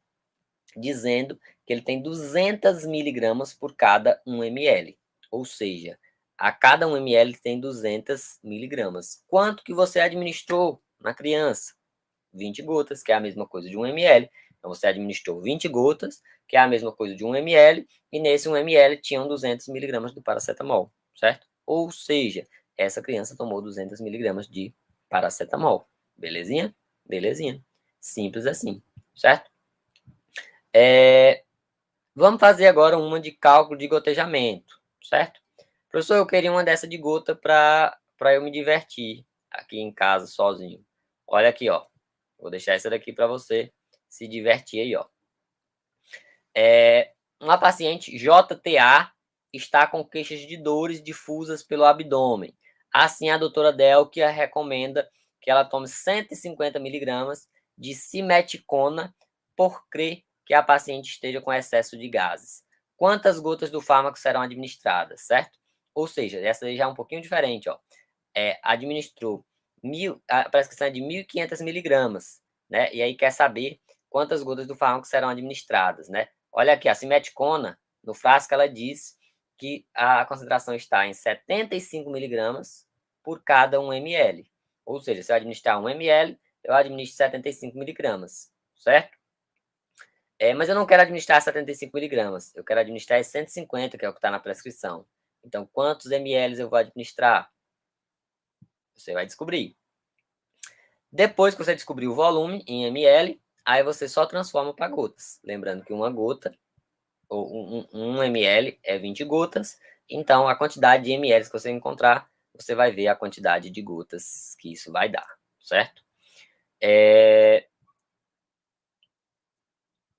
[SPEAKER 1] dizendo que ele tem 200 miligramas por cada 1 ml. Ou seja, a cada 1 ml tem 200 miligramas. Quanto que você administrou na criança? 20 gotas, que é a mesma coisa de 1 ml. Então, você administrou 20 gotas, que é a mesma coisa de 1 ml, e nesse 1 ml tinham 200 miligramas do paracetamol, certo? Ou seja, essa criança tomou 200 miligramas de paracetamol. Belezinha? Belezinha. Simples assim, certo? Vamos fazer agora uma de cálculo de gotejamento, certo? Professor, eu queria uma dessa de gota para eu me divertir aqui em casa sozinho. Olha aqui, ó. Vou deixar essa daqui para você se divertir aí, ó. Uma paciente JTA está com queixas de dores difusas pelo abdômen. Assim, a doutora Delkia recomenda que ela tome 150 miligramas de simeticona por crer que a paciente esteja com excesso de gases. Quantas gotas do fármaco serão administradas, certo? Ou seja, essa aí já é um pouquinho diferente, ó. Administrou a prescrição é de 1.500 miligramas, né? E aí quer saber quantas gotas do fármaco serão administradas, né? Olha aqui, a simeticona, no frasco, ela diz que a concentração está em 75 miligramas por cada 1 ml. Ou seja, se eu administrar 1 ml, eu administro 75 miligramas, certo? Mas eu não quero administrar 75 miligramas, eu quero administrar 150, que é o que está na prescrição. Então, quantos ml eu vou administrar? Você vai descobrir. Depois que você descobrir o volume em ml, aí você só transforma para gotas. Lembrando que uma gota, ou 1 ml é 20 gotas, então a quantidade de ml que você encontrar, você vai ver a quantidade de gotas que isso vai dar, certo?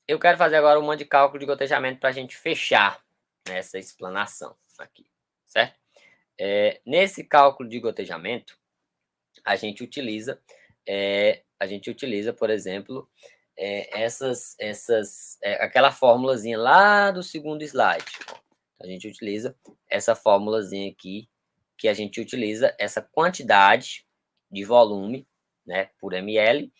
[SPEAKER 1] Eu quero fazer agora uma de cálculo de gotejamento para a gente fechar essa explanação aqui, certo? Nesse cálculo de gotejamento, a gente utiliza, por exemplo, aquela formulazinha lá do segundo slide. A gente utiliza essa formulazinha aqui, que a gente utiliza essa quantidade de volume, né, por ml,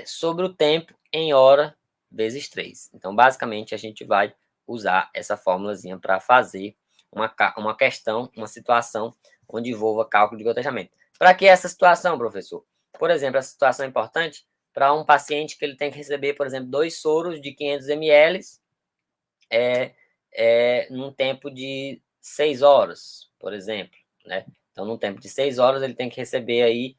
[SPEAKER 1] sobre o tempo em hora vezes 3. Então, basicamente, a gente vai usar essa formulazinha para fazer uma questão, uma situação onde envolva cálculo de gotejamento. Para que essa situação, professor? Por exemplo, essa situação é importante para um paciente que ele tem que receber, por exemplo, 2 soros de 500 ml num tempo de 6 horas, por exemplo, né? Então, num tempo de 6 horas, ele tem que receber aí,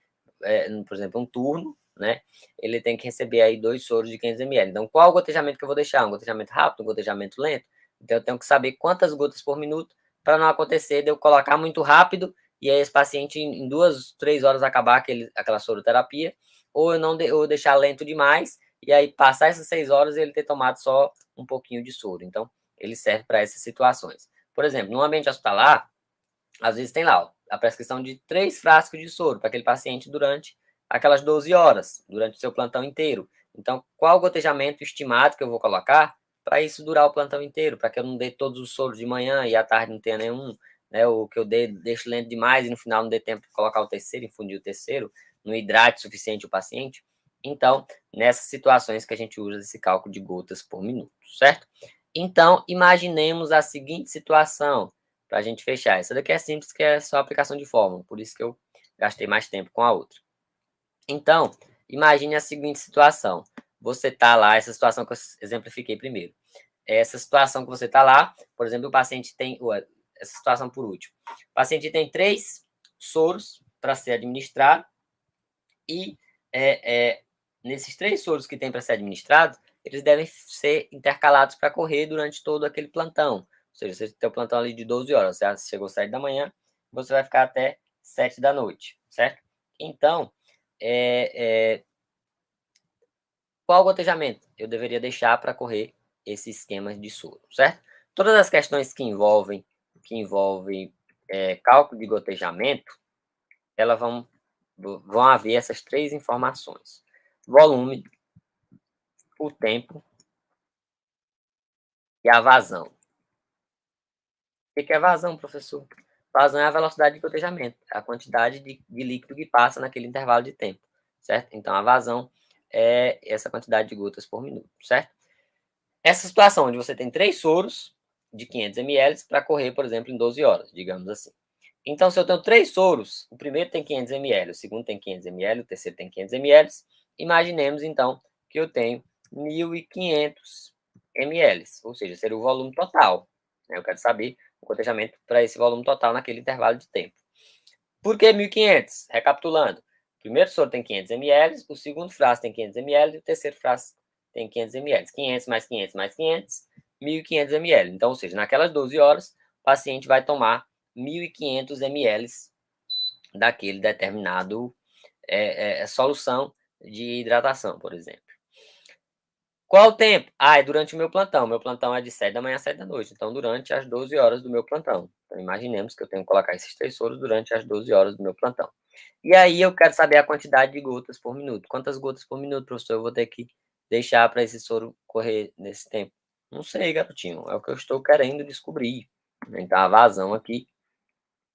[SPEAKER 1] por exemplo, um turno, né? Ele tem que receber aí 2 soros de 500 ml. Então, qual o gotejamento que eu vou deixar? Um gotejamento rápido, um gotejamento lento? Então, eu tenho que saber quantas gotas por minuto para não acontecer de eu colocar muito rápido e aí esse paciente em 2, 3 horas acabar aquela soroterapia, ou eu não ou deixar lento demais e aí passar essas 6 horas e ele ter tomado só um pouquinho de soro. Então, ele serve para essas situações. Por exemplo, no ambiente hospitalar, às vezes tem lá a prescrição de 3 frascos de soro para aquele paciente durante aquelas 12 horas, durante o seu plantão inteiro. Então, qual o gotejamento estimado que eu vou colocar para isso durar o plantão inteiro, para que eu não dê todos os soros de manhã e à tarde não tenha nenhum, né, ou que eu deixe lento demais e no final não dê tempo de colocar o terceiro, infundir o terceiro, não hidrate o suficiente o paciente. Então, nessas situações que a gente usa esse cálculo de gotas por minuto, certo? Então, imaginemos a seguinte situação, para a gente fechar. Essa daqui é simples, que é só aplicação de fórmula, por isso que eu gastei mais tempo com a outra. Então, imagine a seguinte situação. Você está lá, essa situação que eu exemplifiquei primeiro. Essa situação que você está lá, por exemplo, o paciente tem... Essa situação por último. O paciente tem 3 soros para ser administrado e nesses 3 soros que tem para ser administrado, eles devem ser intercalados para correr durante todo aquele plantão. Ou seja, você tem o plantão ali de 12 horas, você chegou às 7 da manhã, você vai ficar até 7 da noite, certo? Então, qual gotejamento eu deveria deixar para correr esse esquema de soro, certo? Todas as questões que envolvem cálculo de gotejamento, elas vão haver essas 3 informações: volume, o tempo e a vazão. O que é vazão, professor? Vazão é a velocidade de gotejamento, a quantidade de líquido que passa naquele intervalo de tempo, certo? Então, a vazão é essa quantidade de gotas por minuto, certo? Essa situação onde você tem 3 soros de 500 ml para correr, por exemplo, em 12 horas, digamos assim. Então, se eu tenho 3 soros, o primeiro tem 500 ml, o segundo tem 500 ml, o terceiro tem 500 ml, imaginemos, então, que eu tenho 1.500 ml, ou seja, seria o volume total. Eu quero saber o gotejamento para esse volume total naquele intervalo de tempo. Por que 1.500? Recapitulando, o primeiro soro tem 500 ml, o segundo frasco tem 500 ml e o terceiro frasco tem 500 ml. 500 mais 500 mais 500, 1.500 ml. Então, ou seja, naquelas 12 horas, o paciente vai tomar 1.500 ml daquele determinado solução de hidratação, por exemplo. Qual o tempo? É durante o meu plantão. Meu plantão é de 7 da manhã a 7 da noite. Então, durante as 12 horas do meu plantão. Então, imaginemos que eu tenho que colocar esses 3 soros durante as 12 horas do meu plantão. E aí, eu quero saber a quantidade de gotas por minuto. Quantas gotas por minuto, professor, eu vou ter que deixar para esse soro correr nesse tempo? Não sei, garotinho. É o que eu estou querendo descobrir. Então, a vazão aqui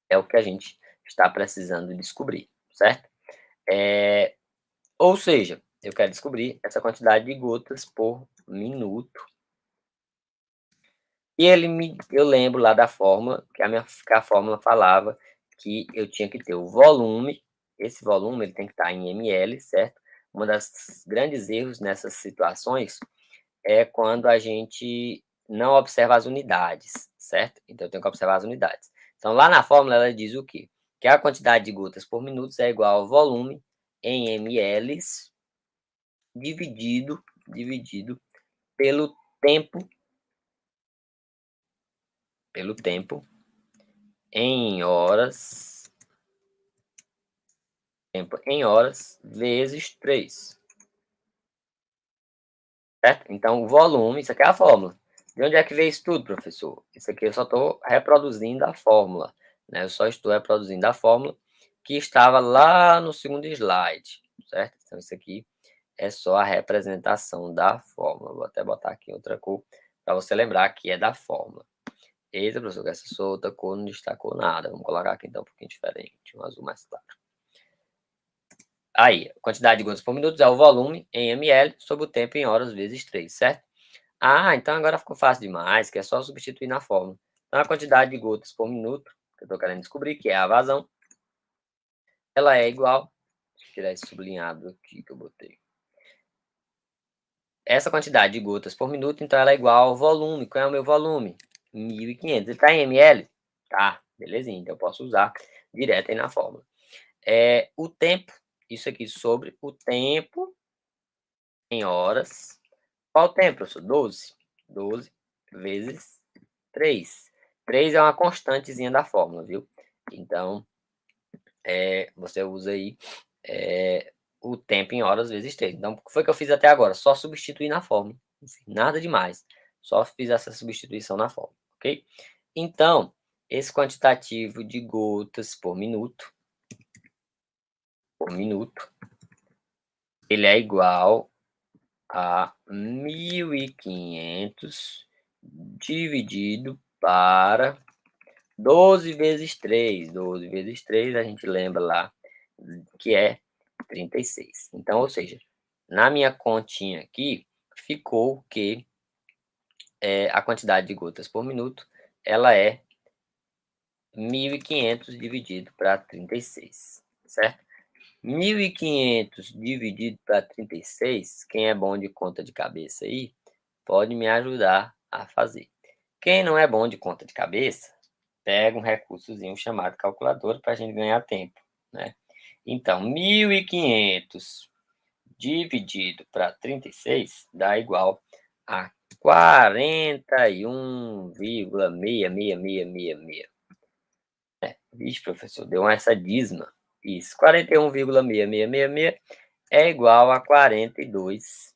[SPEAKER 1] é o que a gente está precisando descobrir, certo? Ou seja, eu quero descobrir essa quantidade de gotas por minuto. E eu lembro lá da fórmula, que a fórmula falava que eu tinha que ter o volume, esse volume ele tem que estar em ml, certo? Uma das grandes erros nessas situações é quando a gente não observa as unidades, certo? Então, eu tenho que observar as unidades. Então, lá na fórmula, ela diz o quê? Que a quantidade de gotas por minuto é igual ao volume em ml dividido pelo tempo em horas, vezes 3, certo? Então, o volume, isso aqui é a fórmula. De onde é que veio isso tudo, professor? Isso aqui eu só estou reproduzindo a fórmula, né? Eu só estou reproduzindo a fórmula que estava lá no segundo slide, certo? Então, isso aqui é só a representação da fórmula. Vou até botar aqui outra cor para você lembrar que é da fórmula. Eita, professor, essa outra cor não destacou nada. Vamos colocar aqui então um pouquinho diferente, um azul mais claro. Aí, a quantidade de gotas por minuto é o volume em ml sobre o tempo em horas vezes 3, certo? Então agora ficou fácil demais, que é só substituir na fórmula. Então, a quantidade de gotas por minuto, que eu estou querendo descobrir, que é a vazão, ela é igual, deixa eu tirar esse sublinhado aqui que eu botei. Essa quantidade de gotas por minuto, então, ela é igual ao volume. Qual é o meu volume? 1.500. Ele está em ml? Tá, belezinha. Então, eu posso usar direto aí na fórmula. O tempo, isso aqui sobre o tempo em horas. Qual o tempo, professor? 12. 12 vezes 3. 3 é uma constantezinha da fórmula, viu? Então, você usa aí o tempo em horas vezes 3. Então, o que foi que eu fiz até agora? Só substituir na fórmula. Nada demais. Só fiz essa substituição na fórmula, ok? Então, esse quantitativo de gotas por minuto, ele é igual a 1.500 dividido para 12 vezes 3. 12 vezes 3, a gente lembra lá que é 36. Então, ou seja, na minha continha aqui, ficou que a quantidade de gotas por minuto, ela é 1.500 dividido para 36, certo? 1.500 dividido para 36, quem é bom de conta de cabeça aí, pode me ajudar a fazer. Quem não é bom de conta de cabeça, pega um recursozinho chamado calculadora para a gente ganhar tempo, né? Então, 1.500 dividido para 36 dá igual a 41,66666. Vixe, professor, deu essa dízima. Isso, 41,6666 é igual a 42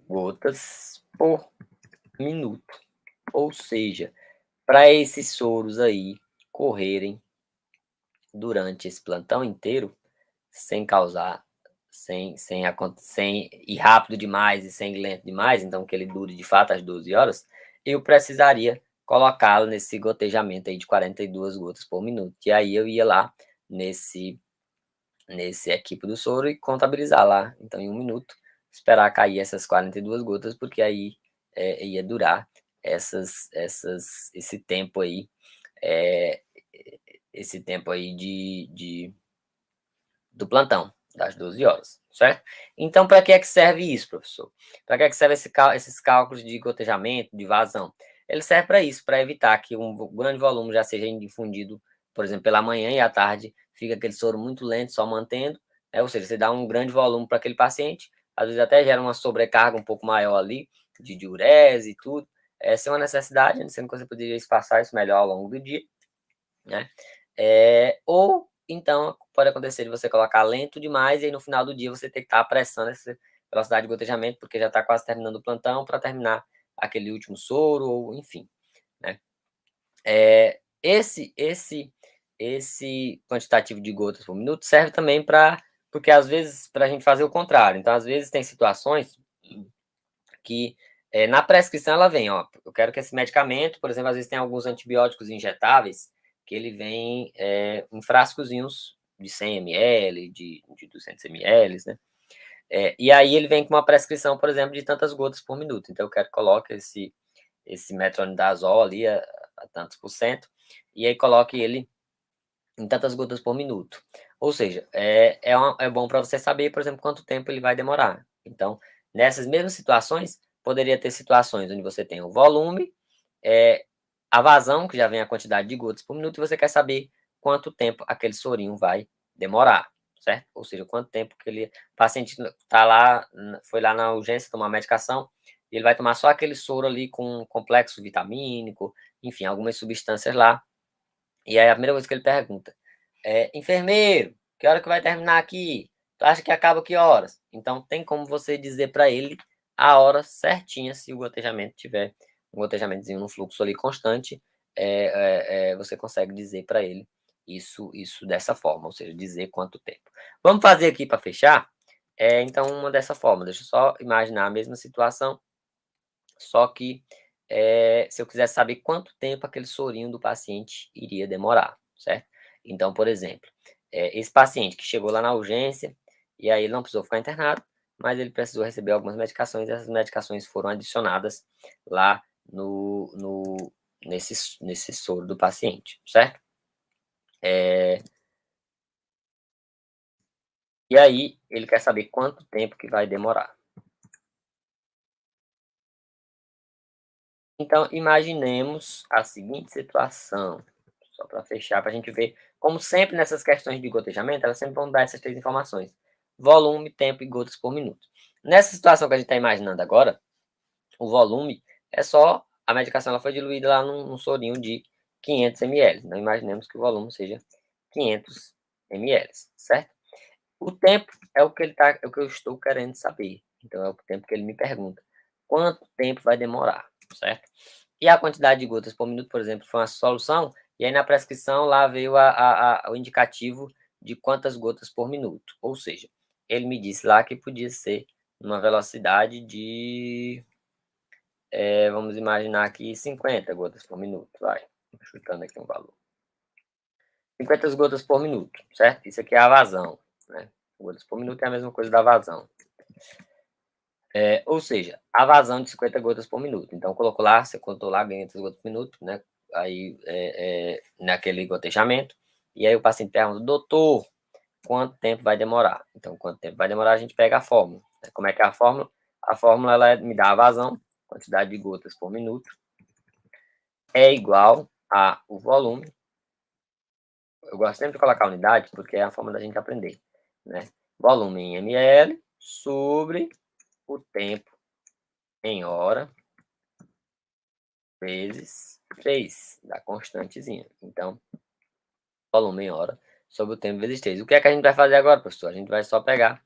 [SPEAKER 1] gotas por minuto. Ou seja, para esses soros aí correrem durante esse plantão inteiro, sem causar, sem ir rápido demais e sem ir lento demais, então que ele dure de fato as 12 horas, eu precisaria colocá-lo nesse gotejamento aí de 42 gotas por minuto. E aí eu ia lá nesse equipe do soro e contabilizar lá, então em 1 minuto, esperar cair essas 42 gotas, porque aí ia durar esse tempo aí, do plantão, das 12 horas, certo? Então, para que é que serve isso, professor? Para que é que serve esses cálculos de gotejamento, de vazão? Ele serve para isso, para evitar que um grande volume já seja difundido, por exemplo, pela manhã e à tarde, fica aquele soro muito lento, só mantendo, ou seja, você dá um grande volume para aquele paciente, às vezes até gera uma sobrecarga um pouco maior ali, de diurese e tudo. Essa é uma necessidade, sendo que você poderia espaçar isso melhor ao longo do dia, né? Ou então pode acontecer de você colocar lento demais e aí no final do dia você ter que estar apressando essa velocidade de gotejamento, porque já está quase terminando o plantão para terminar aquele último soro, ou enfim, né? Esse quantitativo de gotas por minuto serve também porque às vezes para a gente fazer o contrário. Então, às vezes tem situações que na prescrição ela vem, ó, eu quero que esse medicamento, por exemplo, às vezes tem alguns antibióticos injetáveis que ele vem em frascozinhos de 100 ml, de 200 ml, né? E aí ele vem com uma prescrição, por exemplo, de tantas gotas por minuto. Então eu quero que coloque esse metronidazol ali a tantos por cento, e aí coloque ele em tantas gotas por minuto. Ou seja, é bom para você saber, por exemplo, quanto tempo ele vai demorar. Então, nessas mesmas situações, poderia ter situações onde você tem o volume, a vazão, que já vem a quantidade de gotas por minuto, e você quer saber quanto tempo aquele sorinho vai demorar, certo? Ou seja, quanto tempo que o paciente tá lá, foi lá na urgência tomar medicação, e ele vai tomar só aquele soro ali com complexo vitamínico, enfim, algumas substâncias lá. E aí a primeira coisa que ele pergunta enfermeiro, que hora que vai terminar aqui? Tu acha que acaba que horas? Então tem como você dizer para ele a hora certinha, se o gotejamento tiver um gotejamentozinho no fluxo ali constante, você consegue dizer para ele isso dessa forma, ou seja, dizer quanto tempo. Vamos fazer aqui para fechar? Então, uma dessa forma, deixa eu só imaginar a mesma situação, só que se eu quisesse saber quanto tempo aquele sorinho do paciente iria demorar, certo? Então, por exemplo, esse paciente que chegou lá na urgência, e aí ele não precisou ficar internado, mas ele precisou receber algumas medicações, e essas medicações foram adicionadas lá nesse soro do paciente, certo? E aí, ele quer saber quanto tempo que vai demorar. Então, imaginemos a seguinte situação, só para fechar, para a gente ver, como sempre nessas questões de gotejamento, elas sempre vão dar essas três informações: volume, tempo e gotas por minuto. Nessa situação que a gente está imaginando agora, o volume é só a medicação, ela foi diluída lá num sorinho de 500 ml. Então, imaginemos que o volume seja 500 ml, certo? O tempo é o que é o que eu estou querendo saber. Então, é o tempo que ele me pergunta. Quanto tempo vai demorar, certo? E a quantidade de gotas por minuto, por exemplo, foi uma solução, e aí na prescrição lá veio o indicativo de quantas gotas por minuto. Ou seja, ele me disse lá que podia ser uma velocidade de, vamos imaginar aqui, 50 gotas por minuto. Vai, chutando aqui um valor. 50 gotas por minuto, certo? Isso aqui é a vazão, né? Gotas por minuto é a mesma coisa da vazão. Ou seja, a vazão de 50 gotas por minuto. Então, colocou lá, você contou lá 500 gotas por minuto, né? Aí, naquele gotejamento. E aí o paciente pergunta: doutor, quanto tempo vai demorar? Então, quanto tempo vai demorar, a gente pega a fórmula. Como é que é a fórmula? A fórmula, ela me dá a vazão, quantidade de gotas por minuto, é igual a o volume. Eu gosto sempre de colocar a unidade, porque é a forma da gente aprender, né? Volume em ml sobre o tempo em hora vezes 3, da constantezinha. Então, volume em hora sobre o tempo vezes 3. O que é que a gente vai fazer agora, professor? A gente vai só pegar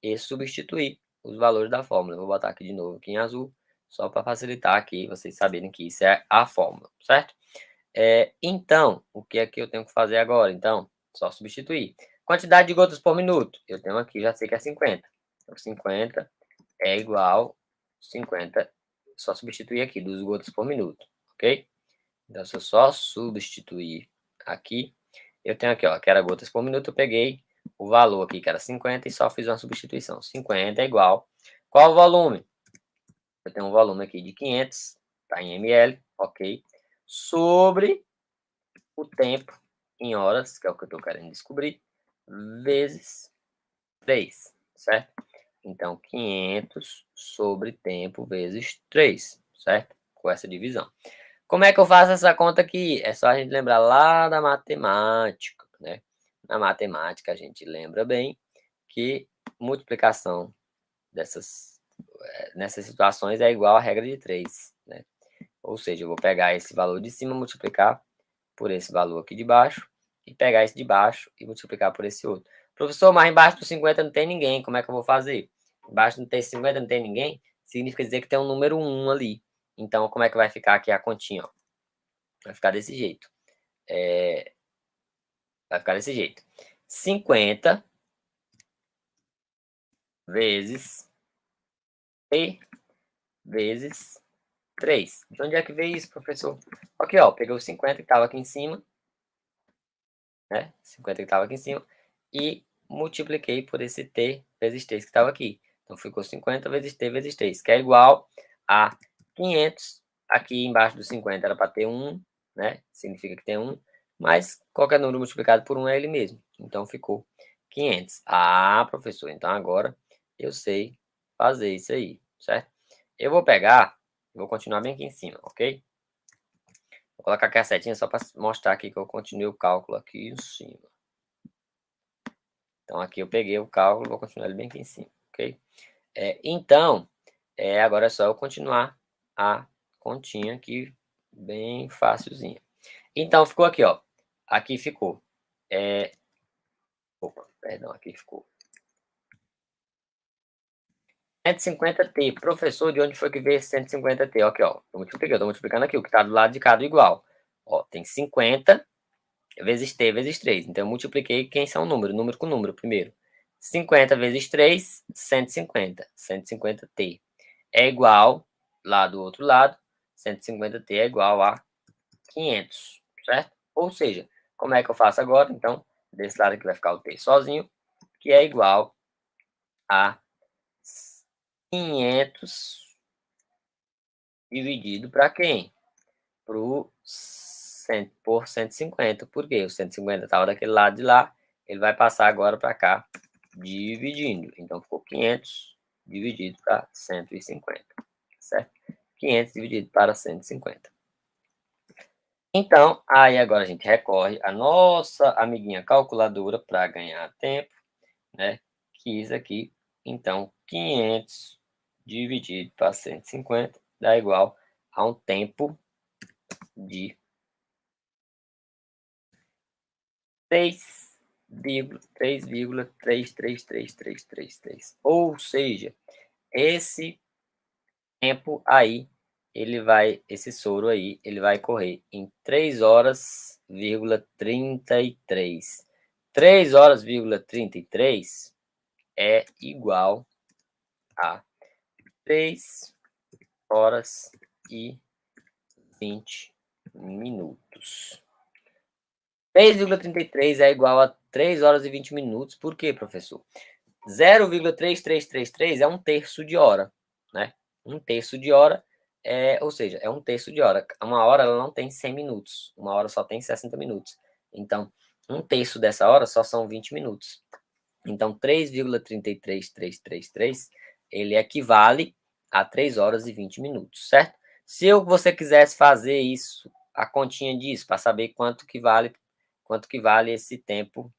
[SPEAKER 1] e substituir os valores da fórmula. Eu vou botar aqui de novo aqui em azul, só para facilitar aqui vocês saberem que isso é a fórmula, certo? Então, o que é que eu tenho que fazer agora? Então, só substituir. Quantidade de gotas por minuto. Eu tenho aqui, já sei que é 50. Então, 50 é igual 50. Só substituir aqui, 2 gotas por minuto, ok? Então, se eu só substituir aqui, eu tenho aqui, ó, que era gotas por minuto, eu peguei o valor aqui, que era 50, e só fiz uma substituição. 50 é igual. Qual o volume? Eu tenho um volume aqui de 500, tá em ml, ok? Sobre o tempo em horas, que é o que eu estou querendo descobrir, vezes 3, certo? Então, 500 sobre tempo vezes 3, certo? Com essa divisão. Como é que eu faço essa conta aqui? É só a gente lembrar lá da matemática, né? Na matemática, a gente lembra bem que multiplicação nessas situações é igual à regra de 3, né? Ou seja, eu vou pegar esse valor de cima, multiplicar por esse valor aqui de baixo, e pegar esse de baixo e multiplicar por esse outro. Professor, mas embaixo do 50 não tem ninguém, como é que eu vou fazer? Embaixo não tem 50, não tem ninguém, significa dizer que tem um número 1 ali. Então, como é que vai ficar aqui a continha? Ó? Vai ficar desse jeito. Vai ficar desse jeito. 50 vezes T vezes 3. De onde é que veio isso, professor? Aqui, ó, peguei o 50 que estava aqui em cima, né? 50 que estava aqui em cima, e multipliquei por esse T vezes 3 que estava aqui. Então, ficou 50 vezes T vezes 3, que é igual a 500. Aqui embaixo do 50 era para ter 1, né? Significa que tem 1, mas qualquer número multiplicado por 1 é ele mesmo. Então, ficou 500. Ah, professor, então agora eu sei fazer isso aí, certo? Eu vou pegar, vou continuar bem aqui em cima, ok? Vou colocar aqui a setinha só para mostrar aqui que eu continuei o cálculo aqui em cima. Então, aqui eu peguei o cálculo, vou continuar ele bem aqui em cima, ok? Então, agora é só eu continuar a continha aqui, bem facilzinha. Então, ficou aqui, ó. Aqui ficou. Opa, perdão, aqui ficou. 150T. Professor, de onde foi que veio esse 150T? Aqui, ó. Tô multiplicando aqui, o que está do lado de cá do igual. Ó, tem 50 vezes T vezes 3. Então, eu multipliquei quem são número com número primeiro. 50 vezes 3, 150. 150T é igual, lá do outro lado, 150T é igual a 500, certo? Ou seja, como é que eu faço agora? Então, desse lado aqui vai ficar o T sozinho, que é igual a 500 dividido para quem? Por 150. Por quê? O 150 estava daquele lado de lá, ele vai passar agora para cá, dividindo. Então, ficou 500 dividido para 150, certo? 500 dividido para 150. Então, aí agora a gente recorre à nossa amiguinha calculadora para ganhar tempo, né? Que isso aqui, então, 500 dividido para 150 dá igual a um tempo de 3,3333333. Ou seja, esse tempo aí, esse soro aí, ele vai correr em 3 horas,33. 3 horas,33 é igual a 3 horas e 20 minutos. 3,33 é igual a 3 horas e 20 minutos. Por quê, professor? 0,3333 é um terço de hora, né? Um terço de hora, ou seja, é um terço de hora. Uma hora ela não tem 100 minutos. Uma hora só tem 60 minutos. Então, um terço dessa hora só são 20 minutos. Então, 3,33333, ele equivale a 3 horas e 20 minutos, certo? Se você quisesse fazer isso, a continha disso, para saber quanto que vale esse tempo,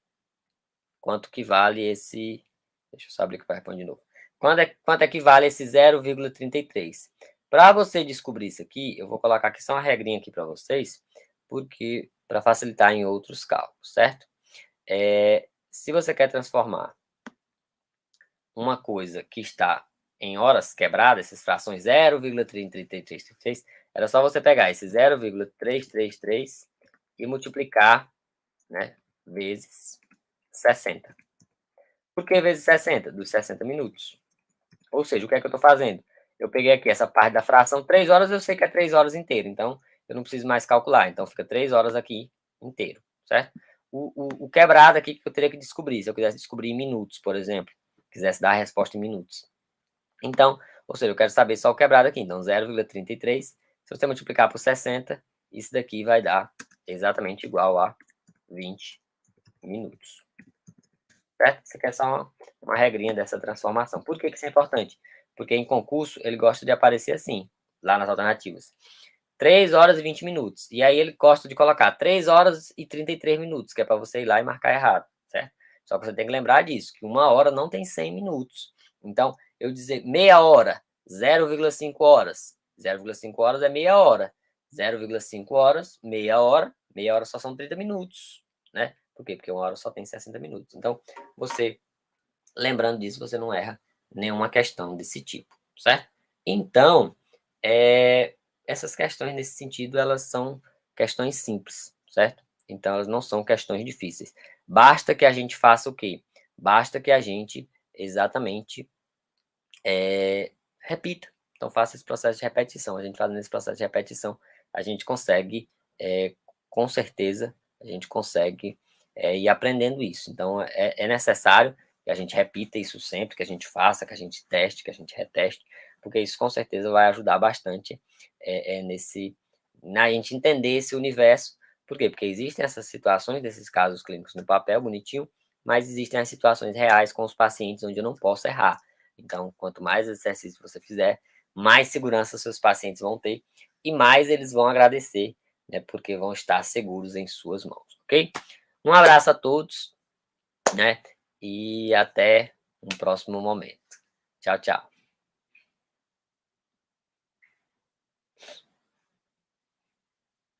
[SPEAKER 1] quanto que vale esse... Deixa eu só abrir aqui para responder de novo. Quanto é que vale esse 0,33? Para você descobrir isso aqui, eu vou colocar aqui só uma regrinha aqui para vocês, porque para facilitar em outros cálculos, certo? Se você quer transformar uma coisa que está em horas quebradas, essas frações 0,33333, era só você pegar esse 0,333 e multiplicar, né, vezes 60. Por que vezes 60? Dos 60 minutos. Ou seja, o que é que eu estou fazendo? Eu peguei aqui essa parte da fração 3 horas, eu sei que é 3 horas inteiro, então eu não preciso mais calcular. Então fica 3 horas aqui inteiro, certo? O quebrado aqui que eu teria que descobrir, se eu quisesse descobrir em minutos, por exemplo, quisesse dar a resposta em minutos. Então, ou seja, eu quero saber só o quebrado aqui. Então, 0,33, se você multiplicar por 60, isso daqui vai dar exatamente igual a 20 minutos. Certo? Isso aqui é só uma regrinha dessa transformação. Por que isso é importante? Porque em concurso ele gosta de aparecer assim, lá nas alternativas. 3 horas e 20 minutos. E aí ele gosta de colocar 3 horas e 33 minutos, que é para você ir lá e marcar errado, certo? Só que você tem que lembrar disso, que uma hora não tem 100 minutos. Então, eu dizer meia hora, 0,5 horas. 0,5 horas é meia hora. 0,5 horas, meia hora só são 30 minutos, né? Por quê? Porque uma hora só tem 60 minutos. Então, você, lembrando disso, você não erra nenhuma questão desse tipo, certo? Então, essas questões nesse sentido, elas são questões simples, certo? Então, elas não são questões difíceis. Basta que a gente faça o quê? Basta que a gente, exatamente, repita. Então, faça esse processo de repetição. A gente fazendo esse processo de repetição, a gente consegue, com certeza, a gente consegue ir aprendendo isso. Então, é necessário que a gente repita isso sempre, que a gente faça, que a gente teste, que a gente reteste, porque isso com certeza vai ajudar bastante na gente entender esse universo. Por quê? Porque existem essas situações, desses casos clínicos no papel, bonitinho, mas existem as situações reais com os pacientes onde eu não posso errar. Então, quanto mais exercício você fizer, mais segurança seus pacientes vão ter e mais eles vão agradecer, né, porque vão estar seguros em suas mãos, ok? Um abraço a todos, né, e até um próximo momento. Tchau, tchau.